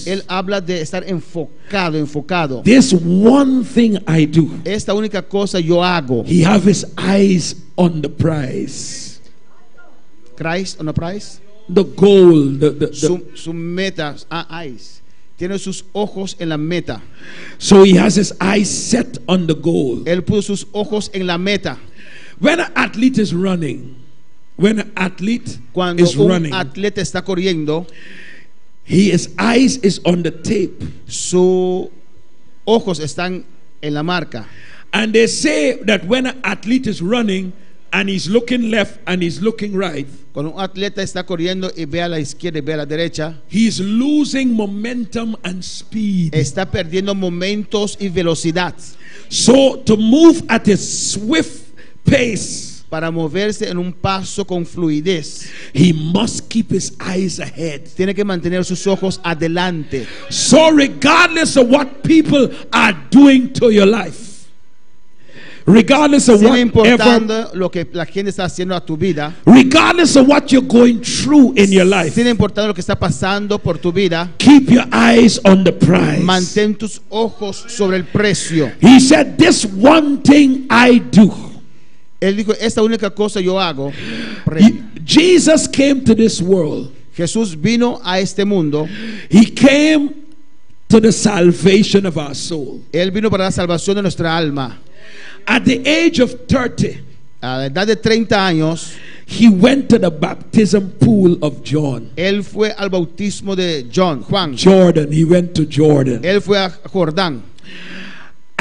Él habla de estar enfocado. This one thing I do. Esta única cosa yo hago. He have his eyes on the prize. Christ on the prize. The goal. Su meta. Eyes. Tiene sus ojos en la meta. So he has his eyes set on the goal. Él puso sus ojos en la meta. When an athlete is running, Cuando un atleta está corriendo, his eyes is on the tape. Sus ojos están en la marca. And they say that when an athlete is running and he's looking left and he's looking right, cuando un atleta está corriendo y ve a la izquierda y ve a la derecha, he's losing momentum and speed. Está perdiendo momentos y velocidad. So to move at a swift pace, para moverse en un paso con fluidez, he must keep his eyes ahead. Tiene que mantener sus ojos adelante. So regardless of what people are doing to your life, regardless of whatever, lo que la gente está haciendo a tu vida, regardless of what you're going through in your life, sin importar lo que está pasando por tu vida, keep your eyes on the prize. Mantén tus ojos sobre el precio. He said, this one thing I do. Él dijo, esta única cosa yo hago. Jesus came to this world. Jesús vino a este mundo. He came to the salvation of our soul. Él vino para la salvación de nuestra alma. At the age of 30, a la edad de 30 años, he went to the baptism pool of John. Él fue al bautismo de Juan. Jordan. He went to Jordan. Él fue a Jordán.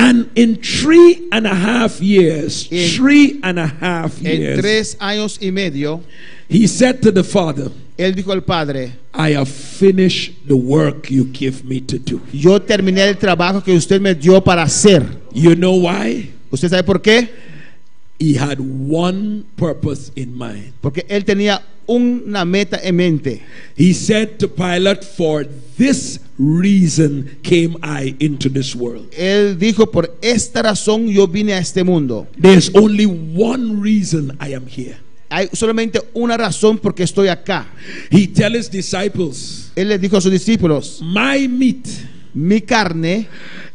And in 3.5 years, En 3.5 En years, 3 años y medio, he said to the father, él dijo al padre: I have finished the work you give me to do. yo terminé el trabajo que usted me dio para hacer. You know why? ¿Usted sabe por qué? He had one purpose in mind. Porque él tenía una meta en mente. He said to Pilate, for this reason came I into this world. Él dijo: por esta razón yo vine a este mundo. There's only one reason I am here. Hay solamente una razón porque estoy acá. He tell his disciples, Él les dijo a sus discípulos: my meat mi carne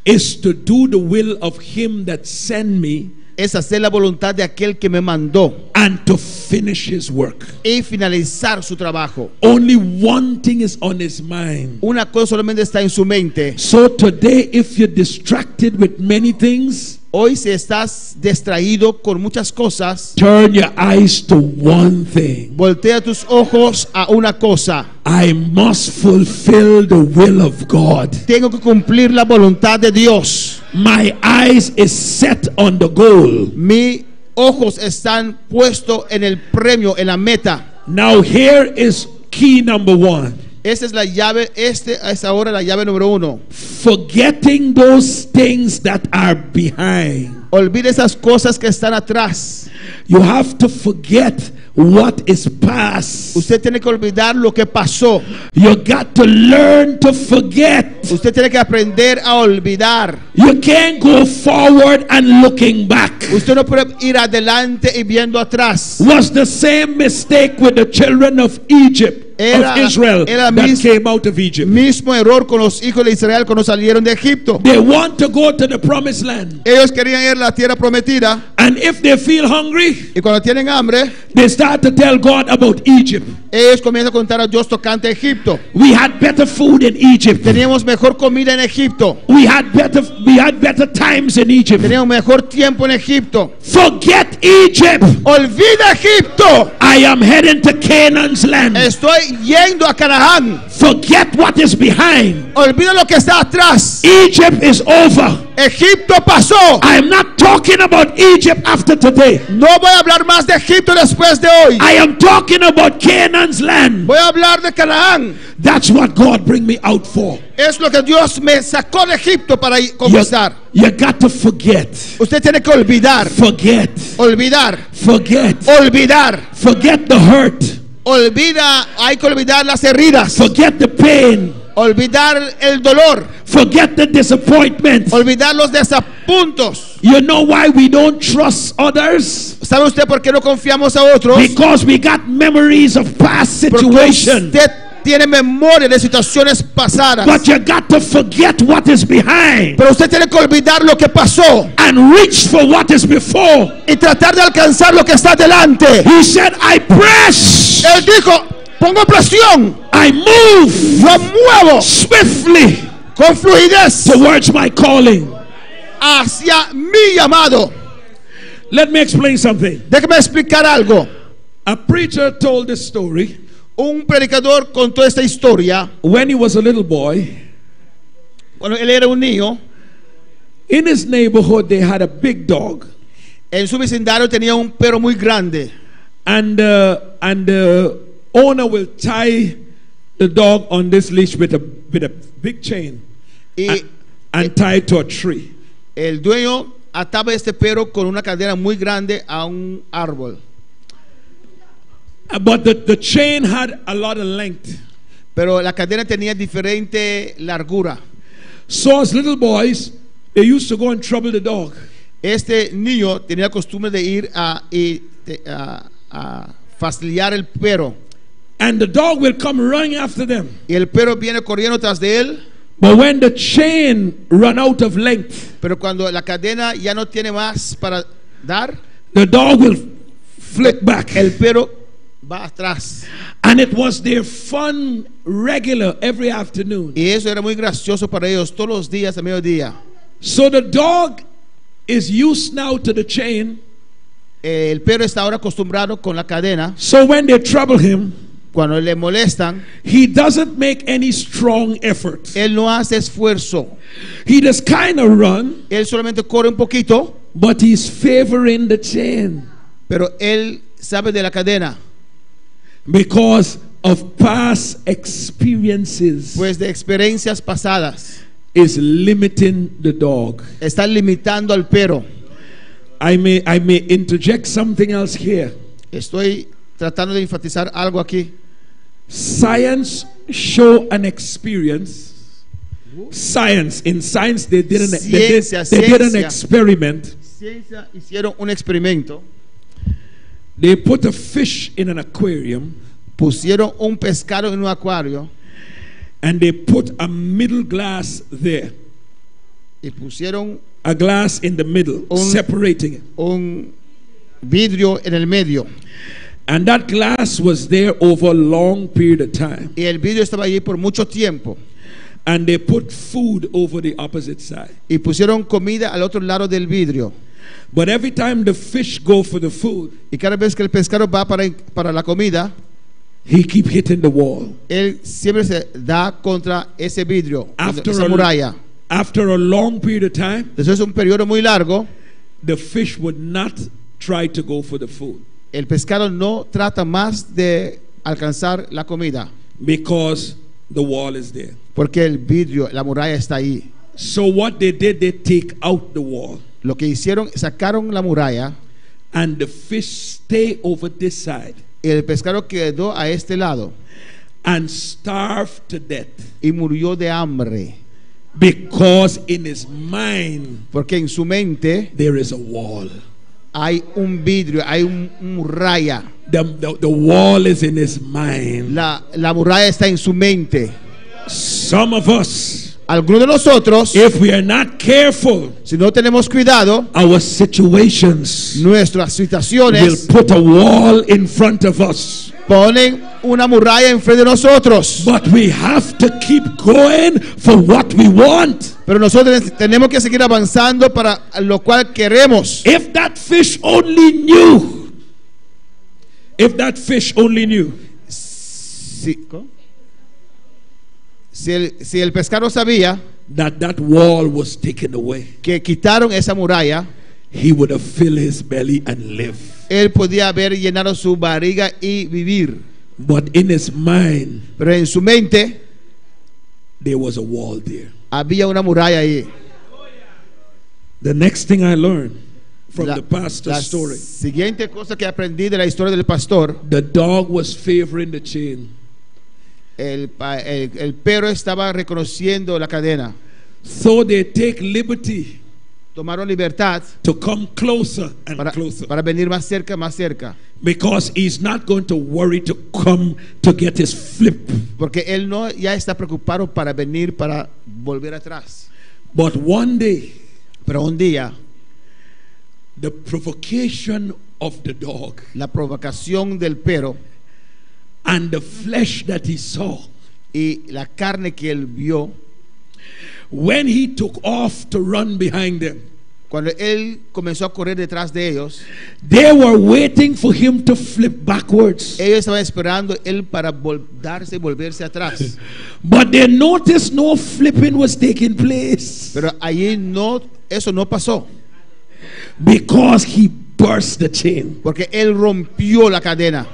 is to do the will of him that sent me es hacer la voluntad de aquel que me mandó and to finish his work. y finalizar su trabajo. Only one thing is on his mind. Una cosa solamente está en su mente. So today, if you're distracted with many things, Hoy, si estás distraído con muchas cosas, turn your eyes to one thing. voltea tus ojos a una cosa: I must fulfill the will of God. tengo que cumplir la voluntad de Dios. My eyes is set on the goal. Mis ojos están puestos en el premio, en la meta. Now here is key number 1. Esa es la llave. Es ahora la llave número 1. Forgetting those things that are behind. Olvide esas cosas que están atrás. You have to forget what is past. Usted tiene que olvidar lo que pasó. You got to learn to forget. Usted tiene que aprender a olvidar. You can't go forward and looking back. Usted no puede ir adelante y viendo atrás. Was the same mistake with the children of Egypt, of Israel, that came out of Egypt. Mismo error con los hijos de Israel cuando salieron de Egipto. They want to go to the promised land, Ellos querían ir a la tierra prometida, and if they feel hungry, y cuando tienen hambre, they start to tell God about Egypt. ellos comienzan a contar a Dios tocante a Egipto. We had better food in Egypt. Teníamos mejor comida en Egipto. We had better times in Egypt. Teníamos mejor tiempo en Egipto. Forget Egypt. Olvida Egipto. I am heading to Canaan's land. Estoy yendo a Canaán. Forget what is behind. Olvida lo que está atrás. Egypt is over. Egipto pasó. I am not talking about Egypt after today. No voy a hablar más de Egipto después de hoy. I am talking about Canaan's land. Voy a hablar de Canaán. That's what God bring me out for. Es lo que Dios me sacó de Egipto para conquistar. You got to forget. Usted tiene que olvidar. Forget. Olvidar. Forget. Olvidar. Forget the hurt. Olvida. Hay que olvidar las heridas. Forget the pain. Olvidar el dolor. Forget the disappointment. Olvidar los desapuntos. You know why we don't trust others? ¿Sabe usted por qué no confiamos a otros? Because we got memories of past situations. Usted tiene memoria de situaciones pasadas. But you got to forget what is behind. Pero usted tiene que olvidar lo que pasó. And reach for what is before. Y tratar de alcanzar lo que está delante. He said, I press. Él dijo, pongo presión. I move. Yo muevo Swiftly. con fluidez Towards my calling. hacia mi llamado. Let me explain something. Déjeme explicar algo. A preacher told this story Un predicador contó esta historia when he was a little boy. cuando él era un niño. In his neighborhood, they had a big dog. En su vecindario tenía un perro muy grande. And the owner will tie the dog on this leash with a big chain Y and tie it to a tree. el dueño ataba este perro con una cadena muy grande a un árbol. But the chain had a lot of length. Pero la cadena tenía diferente largura. So as little boys, they used to go and trouble the dog. Este niño tenía costumbre de ir a fastidiar el perro. And the dog will come running after them. Y el perro viene corriendo tras de él. But when the chain run out of length, Pero cuando la cadena ya no tiene más para dar, the dog will flick back. el perro va atrás. And it was their fun regular every afternoon. Y eso era muy gracioso para ellos todos los días a mediodía. So the dog is used now to the chain. El perro está ahora acostumbrado con la cadena. So when they trouble him, Cuando le molestan, he doesn't make any strong effort. él no hace esfuerzo. He just kind of run, Él solamente corre un poquito, but he's favoring the chain pero él sabe de la cadena, because of past experiences pues de experiencias pasadas. is limiting the dog. Está limitando al perro. I may interject something else here. Estoy tratando de enfatizar algo aquí. Science show an experience. Science, in science they did an Ciencia. experiment. Ciencia hicieron un experimento. They put a fish in an aquarium Pusieron un pescado en un acuario and they put a middle glass there. y pusieron A glass in the middle, separating it. un vidrio en el medio. And that glass was there over a long period of time. Y el vidrio estaba allí por mucho tiempo. And they put food over the opposite side. Y pusieron comida al otro lado del vidrio. But every time the fish go for the food, Y cada vez que el pescado va para la comida, he keep hitting the wall. él siempre se da contra ese vidrio, esa muralla. After a long period of time, Después de un periodo muy largo, the fish would not try to go for the food el pescado no trata más de alcanzar la comida, because the wall is there. porque el vidrio, la muralla está ahí. So what they did, they take out the wall, Lo que hicieron, sacaron la muralla and the fish stay over this side y el pescado quedó a este lado and starve to death, y murió de hambre, because in his mind porque en su mente there is a wall. hay un vidrio, hay un muralla. The wall is in his mind. La muralla está en su mente. Some of us, Algunos de nosotros, if we are not careful, si no tenemos cuidado, our situations nuestras will situaciones put a wall in front of us. ponen una muralla enfrente de nosotros. But we have to keep going for what we want. Pero nosotros tenemos que seguir avanzando para lo cual queremos. If that fish only knew, if that fish only knew Si el pescado sabía that wall was taken away, que quitaron esa muralla, he would have filled his belly and lived. él podía haber llenado su barriga y vivir. But in his mind, Pero en su mente there was a wall there. había una muralla ahí. The next thing I learned from La the pastor's story, siguiente cosa que aprendí de la historia del pastor, the dog was favoring the chain. el perro estaba reconociendo la cadena. So they take liberty Tomaron libertad to come closer and closer, para venir más cerca, because he's not going to worry to come to get his flip. porque él no ya está preocupado para venir para volver atrás. But one day, Pero un día, the provocation of the dog la provocación del perro and the flesh that he saw, y la carne que él vio, when he took off to run behind them, cuando él comenzó a correr detrás de ellos, they were waiting for him to flip backwards. ellos estaban esperando él para volverse atrás. But they noticed no flipping was taking place, Pero allí eso no pasó, because he burst the chain. porque él rompió la cadena.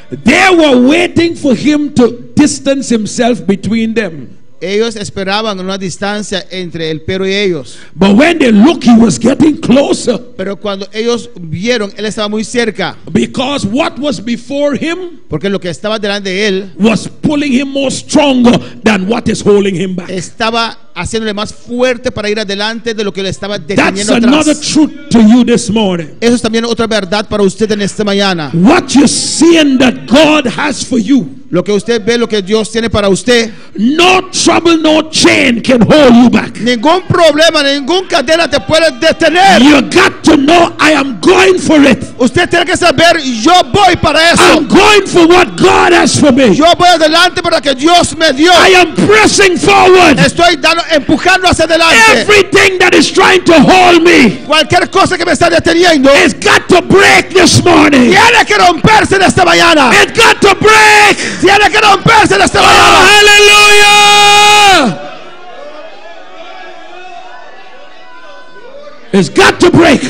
They were waiting for him to distance himself between them. Ellos esperaban una distancia entre el perro y ellos. But when they looked, he was getting closer, Pero cuando ellos vieron, él estaba muy cerca, because what was before him porque lo que estaba delante de él was pulling him more stronger than what is holding him back. estaba haciéndole más fuerte para ir adelante de lo que le estaba That's deteniendo another atrás. truth to you this morning. Eso es también otra verdad para usted en esta mañana. What you're seeing that God has for you, Lo que usted ve, lo que Dios tiene para usted, no trouble, no chain can hold you back. ningún problema, ningún cadena te puede detener. You got to know, I am going for it. Usted tiene que saber, yo voy para eso. I'm going for what God has for me. Yo voy adelante para que Dios me dio. I am pressing forward. Estoy dando empujando hacia adelante. Everything that is trying to hold me Cualquier cosa que me está deteniendo has got to break this morning. tiene que romperse en esta mañana. It's got to break. Tiene que romperse en esta Oh, mañana. hallelujah. It's got to break.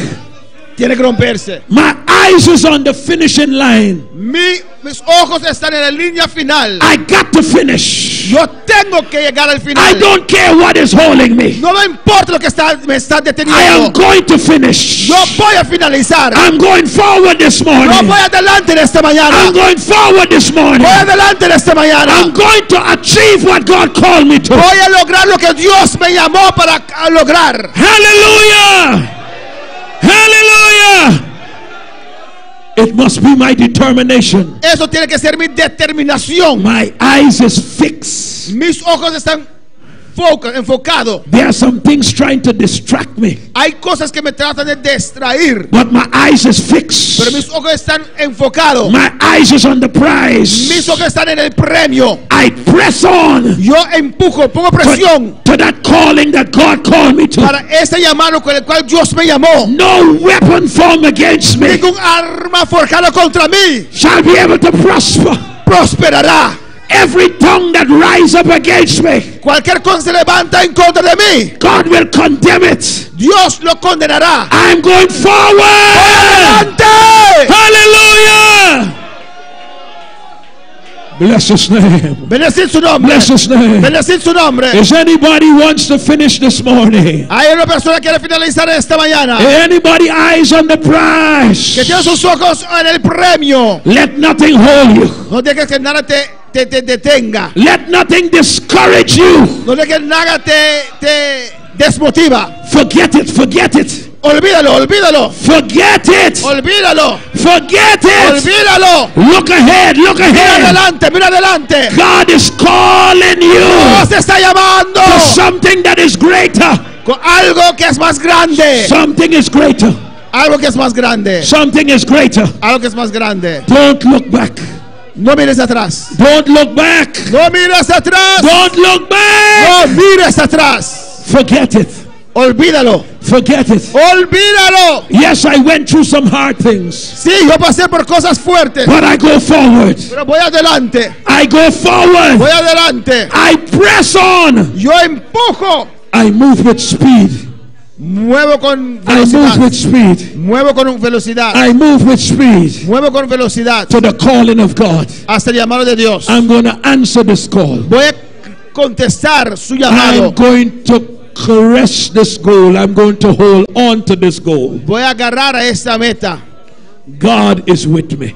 Tiene que romperse. My eyes is on the finishing line. Mis ojos están en la línea final. I got to finish. Yo tengo que llegar al I final. don't care what is holding me. No me importa lo que me está I am deteniendo. going to finish. Yo voy a finalizar. I'm going forward this Yo morning. voy adelante en esta I'm mañana. going forward this morning. Voy adelante en esta mañana. I'm going to achieve what God called me to. Voy a lograr lo que Dios me llamó para lograr. Hallelujah. Hallelujah. It must be my determination. Eso tiene que ser mi determinación. My eyes is fixed. Mis ojos están enfocados. There are some things trying to distract me, Hay cosas que me tratan de distraer, but my eyes is fixed. pero mis ojos están enfocados. My eyes is on the prize. Mis ojos están en el premio. I press on Yo empujo, pongo presión to that calling that God called me to. para ese llamado con el cual Dios me llamó. No weapon formed against me Ningún arma forjada contra mí shall be able to prosper. prosperará. Every tongue that rise up against me, Cualquier cosa se levanta en contra de mí, God will condemn it. Dios lo condenará. I'm going forward. ¡Adelante! Hallelujah. Bless his name. Bendecid su nombre. Bless his name. Bendecid su nombre. Is anybody wants to finish this morning? Hay una persona que quiere finalizar esta mañana, Anybody eyes on the que prize? tiene sus ojos en el premio. Let nothing hold you. No dejes que nada te detenga. Let nothing discourage you. No dejes que nada te desmotiva. Forget it. Forget it. Olvídalo, olvídalo. Forget it. Olvídalo. Forget it. Olvídalo. Look ahead. Look Mira ahead. adelante, mira adelante. God is calling you Dios te está llamando to something that is greater. con algo que es más grande. Something is greater. Algo que es más grande. Something is greater. Algo que es más grande. Don't look back. No mires atrás. Don't look back. No mires atrás. Don't look back. No mires atrás. Forget it. Olvídalo. Forget it. Olvídalo. Yes, I went through some hard things, Sí, yo pasé por cosas fuertes, but I go forward. pero voy adelante. I go forward. Voy adelante. I press on. Yo empujo. I move with speed. Muevo con I move velocidad. with speed. Muevo con velocidad. I move with speed Muevo con velocidad to the calling of God. hasta el llamado de Dios. I'm going to answer this call. Voy a contestar su I'm llamado. going to caress this goal. I'm going to hold on to this goal. Voy a agarrar a esta meta. God is with me.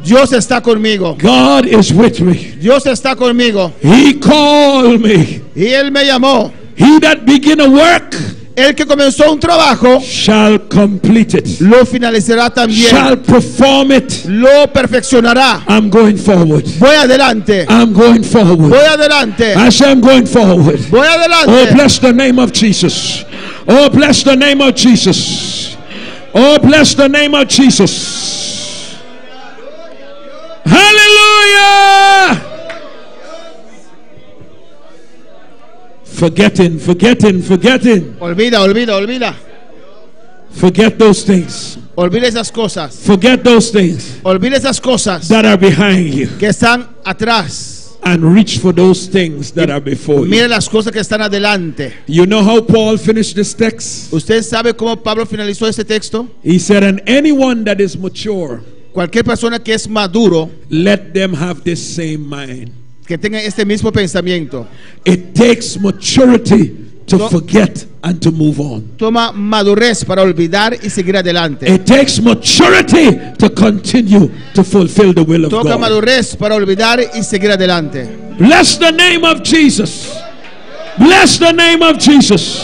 Dios está conmigo. God is with me. Dios está conmigo. He called me. Y Él me llamó. He that begin a work El que comenzó un trabajo shall complete it. lo finalizará también. Shall perform it. Lo perfeccionará. I'm going forward. Voy adelante. I'm going forward. Voy adelante. I say I'm going forward. Voy Oh, adelante. bless the name of Jesus. Oh, bless the name of Jesus. Oh, bless the name of Jesus. Hallelujah. Forgetting. Olvida, olvida, olvida. Forget those things. Olvida esas cosas. Forget those things Olvida esas cosas that are behind you que están atrás. and reach for those things that are before you. Mire las cosas que están adelante. You know how Paul finished this text? ¿Usted sabe cómo Pablo finalizó este texto? He said, and anyone that is mature, Cualquier persona que es maduro, let them have this same mind. que tenga este mismo pensamiento, It takes maturity to No. forget and to move on. toma madurez para olvidar y seguir adelante. It takes maturity to continue to fulfill the will of Toca God. madurez para olvidar y seguir adelante. Bless the name of Jesus. Bless the name of Jesus.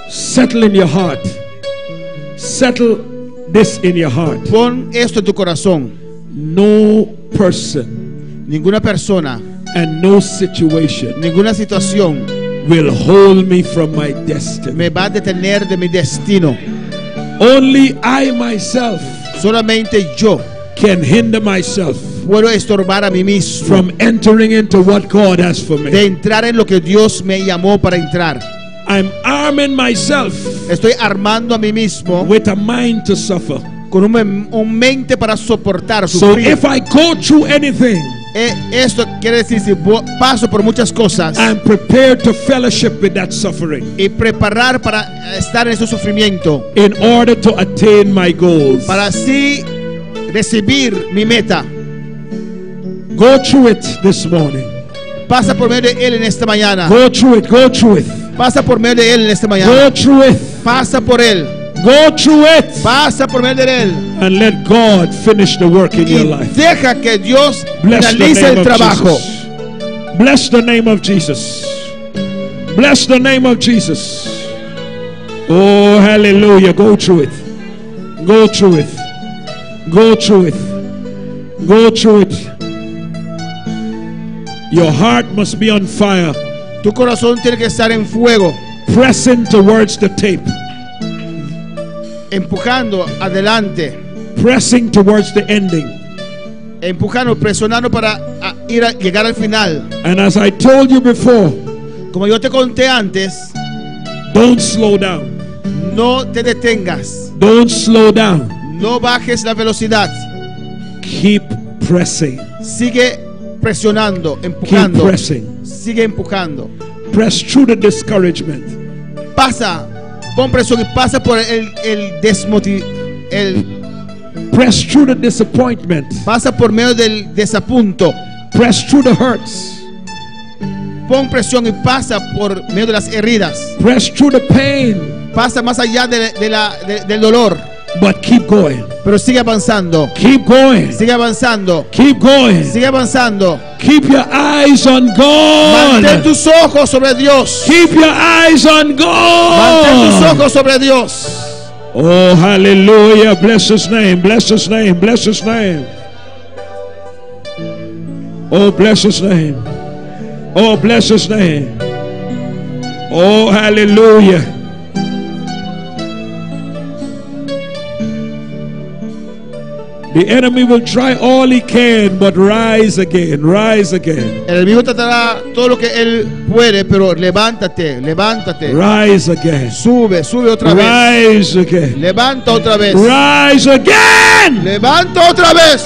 Settle in your heart. Settle this in your heart. Pon esto en tu corazón. No person Ninguna persona, and no situation ninguna situación will hold me from my destiny. me va a detener de mi destino. Only I myself Solamente yo can hinder myself puedo estorbar a mí mismo from entering into what God has for de me. entrar en lo que Dios me llamó para entrar. I'm arming myself Estoy armando a mí mismo with a mind to suffer. con un mente para soportar, So sufrir. if I go through anything, Esto quiere decir, si paso por muchas cosas, I'm prepared to fellowship with that suffering y preparar para estar en ese sufrimiento, in order to attain my goals. para así recibir mi meta. Go through it this morning. Pasa por medio de Él en esta mañana. Go through it. Go through it. Pasa por medio de Él en esta Go mañana. through it. Pasa por Él. Go through it. Pasa por medio de Él. And let God finish the work in your Y life. deja que Dios Bless the finalice name el of trabajo. Jesus. Bless the name of Jesus. Bless the name of Jesus. Oh, hallelujah. Go through it. Go through it. Go through it. Go through it. Your heart must be on fire, Tu corazón tiene que estar en fuego, pressing towards the tape, empujando adelante, pressing towards the ending. empujando, presionando para llegar al final. And as I told you before, Como yo te conté antes, don't slow down. no te detengas, Don't slow down. no bajes la velocidad, Keep pressing. sigue presionando, Keep empujando, pressing. sigue empujando. Press through the discouragement. Pasa, pon presión y pasa por Press through the disappointment. pasa por medio del desapunto. Press through the hurts. Pon presión y pasa por medio de las heridas. Press through the pain. Pasa más allá del dolor, But keep going. pero sigue avanzando. Keep going. Sigue avanzando. Keep going. Sigue avanzando. Keep your eyes on Mantén God. tus ojos sobre Dios. Keep your eyes on Mantén tus God. ojos sobre Dios. Oh, hallelujah. Bless his name. Bless his name. Bless his name. Oh, bless his name. Oh, bless his name. Oh, hallelujah. The enemy will try all he can, but rise again. Rise again. El enemigo tratará todo lo que él puede, pero levántate, levántate. Rise again. Sube, sube otra vez. Rise again. Levanta otra vez. Rise again. Levanta otra vez.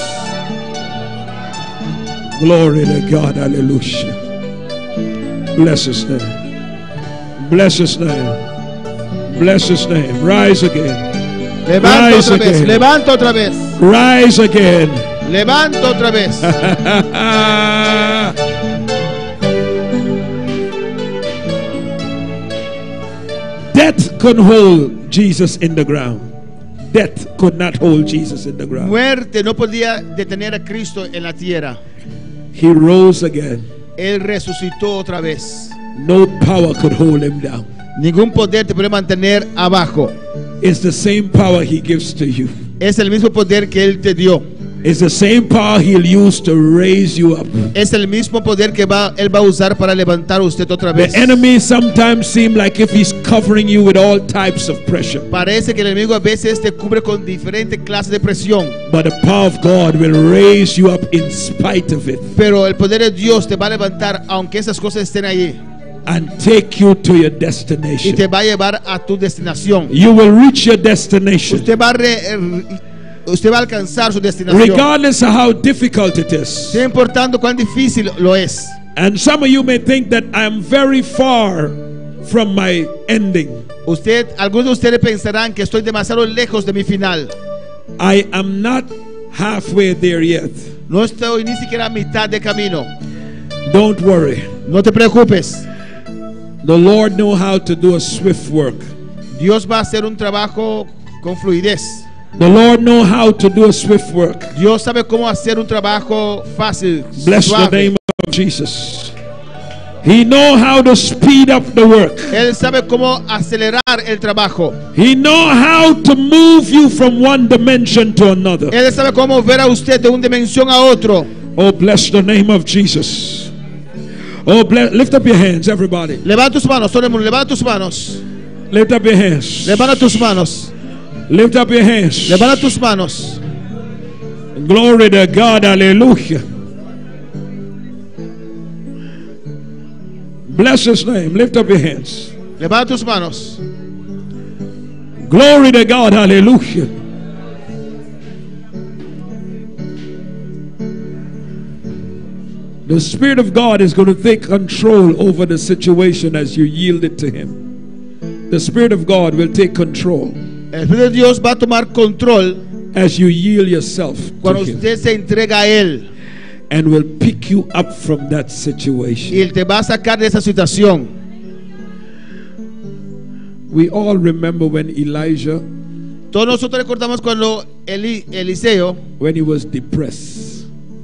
Glory to God. Hallelujah. Bless his name. Bless his name. Bless his name. Rise again. Levanta Rise otra vez. again. Levanta otra vez. Rise again. Levanta otra vez. Death could hold Jesus in the ground. Death could not hold Jesus in the ground. Muerte no podía detener a Cristo en la tierra. He rose again. Él resucitó otra vez. No power could hold him down. Ningún poder te puede mantener abajo. It's the same power he gives to you. Es el mismo poder que Él te dio. It's the same power he'll use to raise you up. Es el mismo poder que Él va a usar para levantar a usted otra The vez. enemy sometimes seems like if he's covering you with all types of pressure. Parece que el enemigo a veces te cubre con diferentes clases de presión, But the power of God will raise you up in spite of it pero el poder de Dios te va a levantar aunque esas cosas estén allí and take you to your y destination. te va a llevar a tu destinación. You will reach your destination Usted va a alcanzar su destinación, regardless of how difficult it is. sin importando cuán difícil lo es. And some of you may think that I'm very far from my ending. Algunos de ustedes pensarán que estoy demasiado lejos de mi final. I am not halfway there yet. No estoy ni siquiera a mitad de camino. Don't worry. No te preocupes. The Lord knows how to do a swift work. Dios va a hacer un trabajo con fluidez. The Lord knows how to do a swift work. Dios sabe cómo hacer un trabajo fácil, Bless suave. the name of Jesus. He knows how to speed up the work. Él sabe cómo acelerar el trabajo. He knows how to move you from one dimension to another. Él sabe cómo ver a usted de una dimensión a otro. Oh, bless the name of Jesus. Oh, lift up your hands, everybody. Levanta tus manos, todo el mundo, levanta tus manos. Lift up your hands. Levanta tus manos. Lift up your hands. Levanta tus manos. Glory to God. Hallelujah. Bless his name. Lift up your hands. Levanta tus manos. Glory to God. Hallelujah. The Spirit of God is going to take control over the situation as you yield it to Him. The Spirit of God will take control El Espíritu de Dios va a tomar control as you yield yourself to cuando Him, usted se entrega a Él. and will pick you up from that Y situation. Él te va a sacar de esa situación. We all remember when Elijah, Todos nosotros recordamos cuando Eliseo, when he was depressed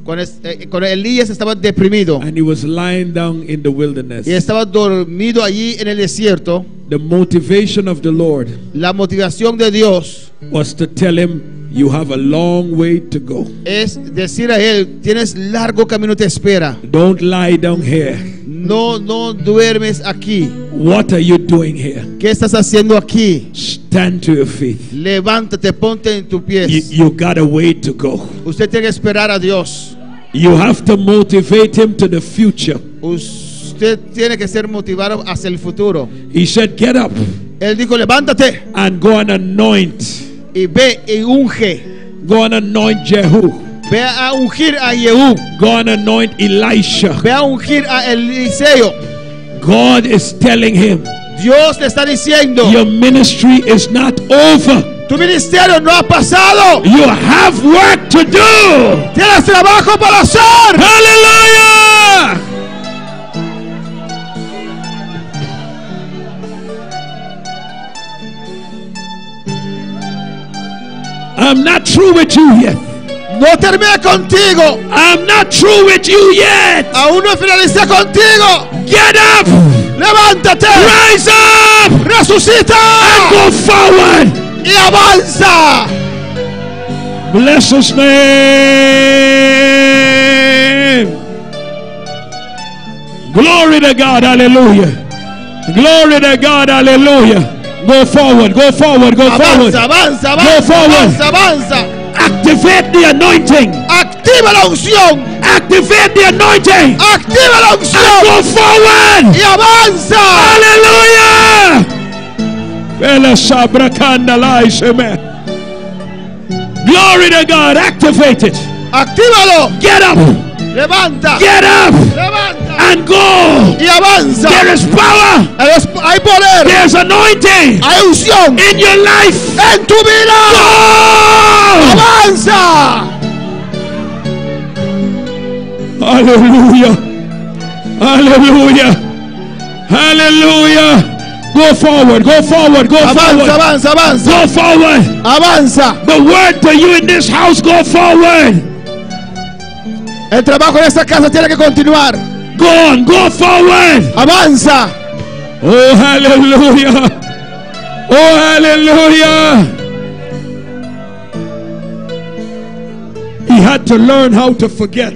cuando Elías estaba deprimido and he was lying down in the wilderness. y estaba dormido allí en el desierto. The motivation of the Lord La motivación de Dios was to tell him, you have a long way to go. es decir a él: tienes largo camino te espera. Don't lie down here. No duermes aquí. What are you doing here? ¿Qué estás haciendo aquí? Stand to your feet. Levántate, ponte en tus pies. You got a way to go. Usted tiene que esperar a Dios. You have to motivate him to the future. Usted tiene que ser motivado hacia el futuro. He said, get up Él dijo: levántate and go and anoint. y ve y unge. Go and anoint Jehu. Ve a ungir a Jehú. Go and anoint Elisha. Ve a ungir a Eliseo. God is telling him, Dios le está diciendo: your ministry is not over. tu ministerio no ha pasado. You have work to do. Tienes trabajo para hacer. Hallelujah. I'm not through with you yet. No terminé contigo. I'm not through with you yet. Aún no finalicé contigo. Get up. Levántate. Rise up. Resucita. And go forward. Y avanza. Bless his name. Glory to God. Hallelujah. Glory to God. Hallelujah. Go forward. Go forward. Go forward. Avanza, Go avanza, forward. avanza, avanza. Activate the anointing. Activa la unción. Activate the anointing. Activa la And unción. go forward. Y avanza. Hallelujah. Glory to God. Activate it. Actívalo. Get up. Levanta. Get up. Levanta. And go. Y avanza. There is power. Hay poder. There's anointing Hay unción in your life. en tu vida. Go. Avanza. Hallelujah. Hallelujah. Hallelujah. Go forward. Go forward. Go Avanza, forward. avanza, avanza. Go forward. Avanza. The word to you in this house, go forward. El trabajo en esta casa tiene que continuar. Go on, go forward. Avanza. Oh, hallelujah. Oh, hallelujah. He had to learn how to forget.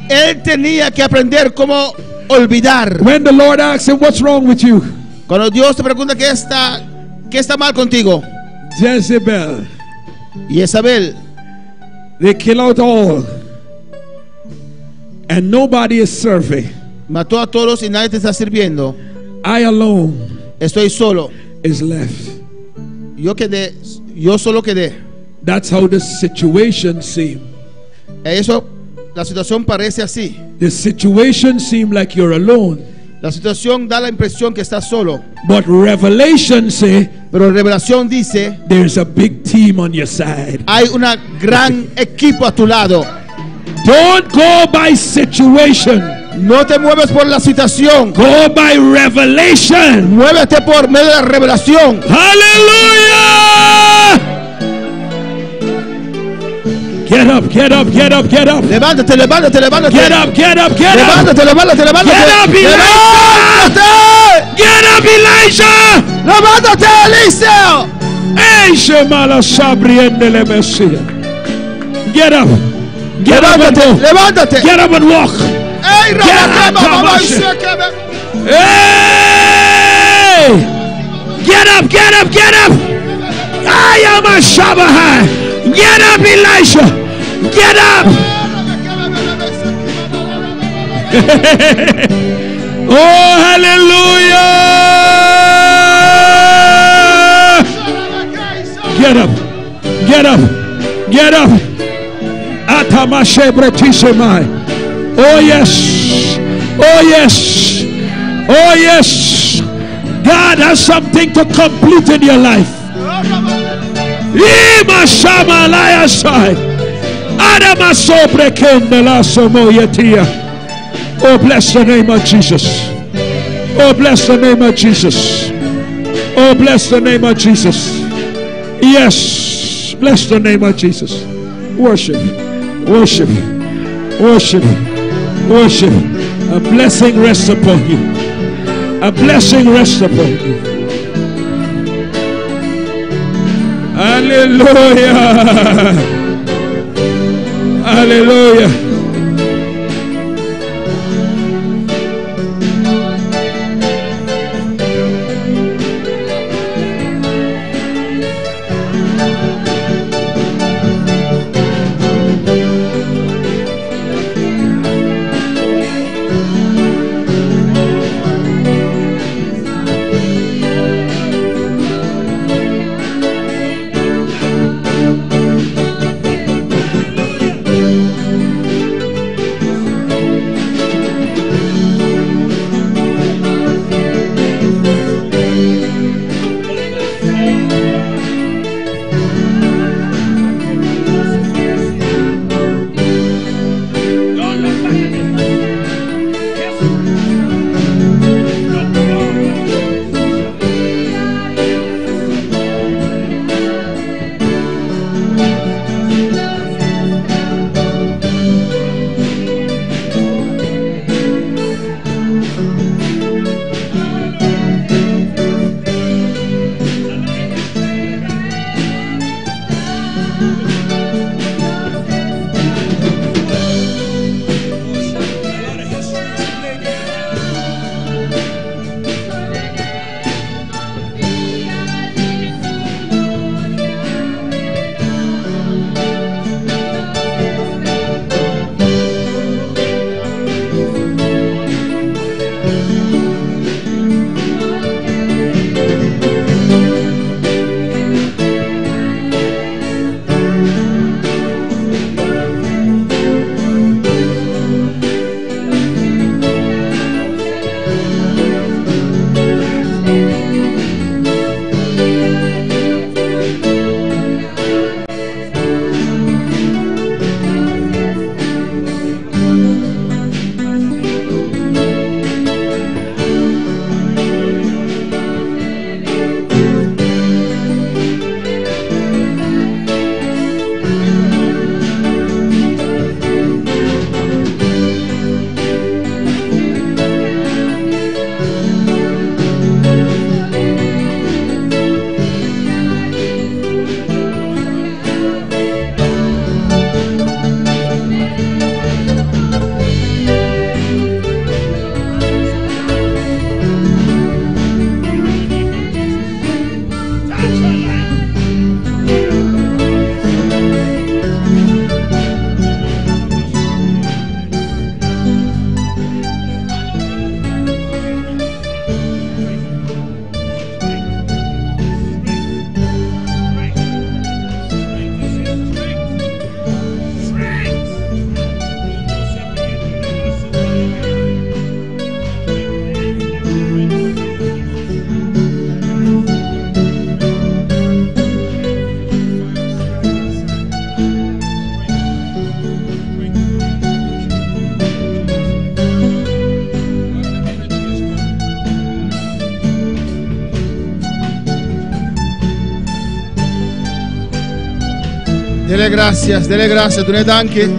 Él tenía que aprender cómo olvidar. When the Lord asks him, what's wrong with you? Cuando Dios te pregunta qué está mal contigo. Jezebel, Y Isabel, they kill out all. And nobody is serving. mató a todos y nadie te está sirviendo. I alone Estoy solo. is left. Yo solo quedé. That's how the situation seemed. Eso, la situación parece así. The situation seemed like you're alone. La situación da la impresión que estás solo. But Revelation say Pero Revelación dice: there's a big team on your side. hay una gran equipo a tu lado. Don't go by situation. No te mueves por la situación. Go by revelation. Muévete por medio de la revelación. Hallelujah. Get up, get up, get up, get up. Levántate, levántate, levántate. Get up, get up, get up. Levántate, levántate, levántate. Get up, Levántate. Get up, Elijah. Levántate, Eliseo. Hey, Shemala Sabriendele Messia. Get up. Get up and Levántate, go. levántate. Get up and walk. Ey, Get Rabakama, up, mamá, Kabasha. Shekebe. Hey! Get up, get up, get up. I am a Shabbat. Get up, Elisha. Get up. Oh, hallelujah. Get up. Get up. Get up. Oh yes. Oh yes. Oh yes. God has something to complete in your life. Oh, bless the name of Jesus. Oh, bless the name of Jesus. Oh, bless the name of Jesus. Yes, bless the name of Jesus. Worship, worship, worship, worship. A blessing rests upon you. A blessing rests upon you. Hallelujah. Hallelujah. Dele gracias, tu ne danke.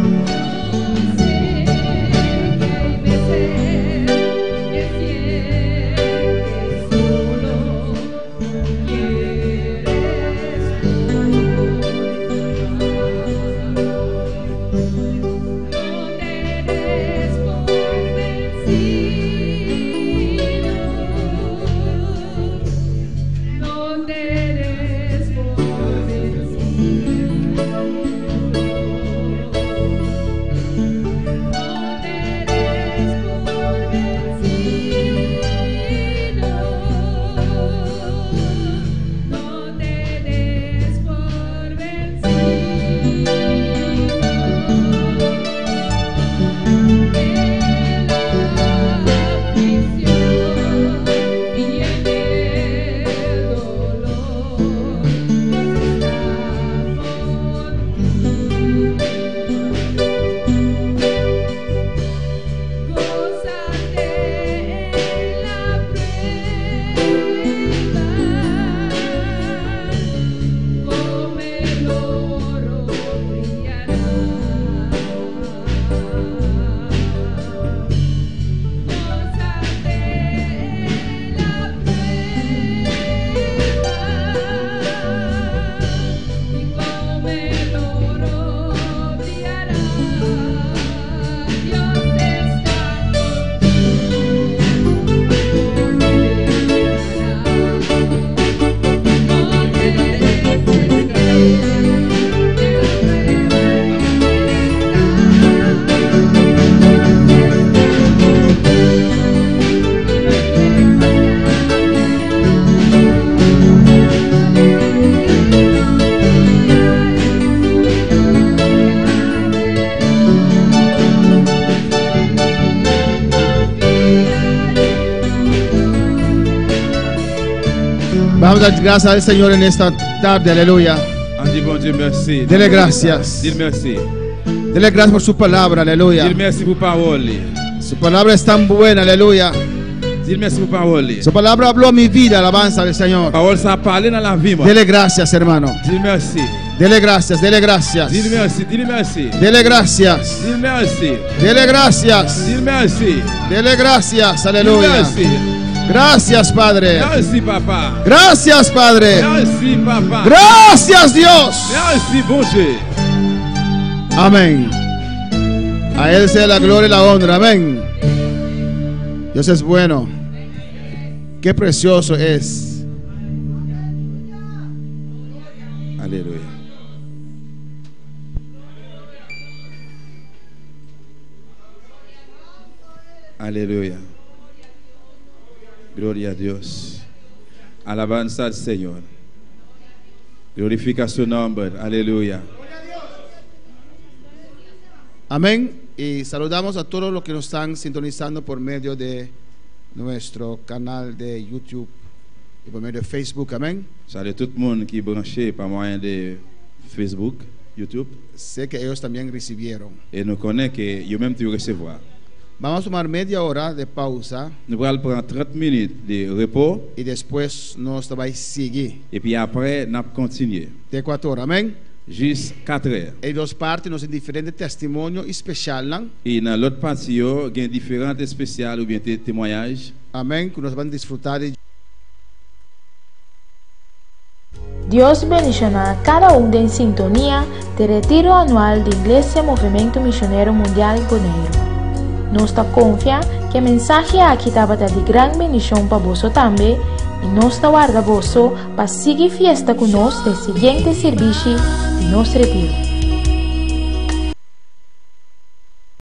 Vamos a dar gracias al Señor en esta tarde, aleluya. On dit bon Dieu merci. Dele gracias. Dis merci. Dele gracias por su palabra, aleluya. Dis merci pour parole. Su palabra es tan buena, aleluya. Dis merci pour parole. Su palabra habló a mi vida, alabanza al Señor. Parole ça parler dans la vie moi. Dele gracias, hermano. Dis merci. Dele gracias, dele gracias. Dis merci, dis merci. Dele gracias. Dis merci. Dele gracias. Dis merci. Dele gracias, Dis aleluya. merci. Gracias, Padre. Merci papa. Gracias, Padre. Merci papa. Gracias, Dios. Merci bon Dieu. Amén. A Él sea la gloria y la honra. Amén. Dios es bueno. Qué precioso es. Alléluia. Alléluia. Gloria a Dios. Alabanza al Señor. Glorifica su nombre. Aleluya. Amén. Y saludamos a todos los que nos están sintonizando por medio de nuestro canal de YouTube y por medio de Facebook. Amén. Salut tout le monde qui est branché par moyen de Facebook, YouTube. Sé que ellos también recibieron. Et nous connaissons que eux-mêmes tu recevoir. Vamos a tomar media hora de pausa Nous allons prendre 30 minutes de repos y después nos va a seguir et puis après nous continuer de 4 horas. Amén. jusqu'à 4 heures. Y dos partes nos diferentes testimonios especiales. Et dans l'autre partie, il y a différentes spéciales ou bien des témoignages. Amén. Que nos van a disfrutar. Dios bendicionará a cada uno en sintonía del retiro anual de Iglesia Movimiento Misionero Mundial Bonaire. Nos confia que el mensaje aquí estaba de gran bendición para vosotros también y nos guarda vosotros para seguir fiesta con nosotros del siguiente servicio de nuestro retiro.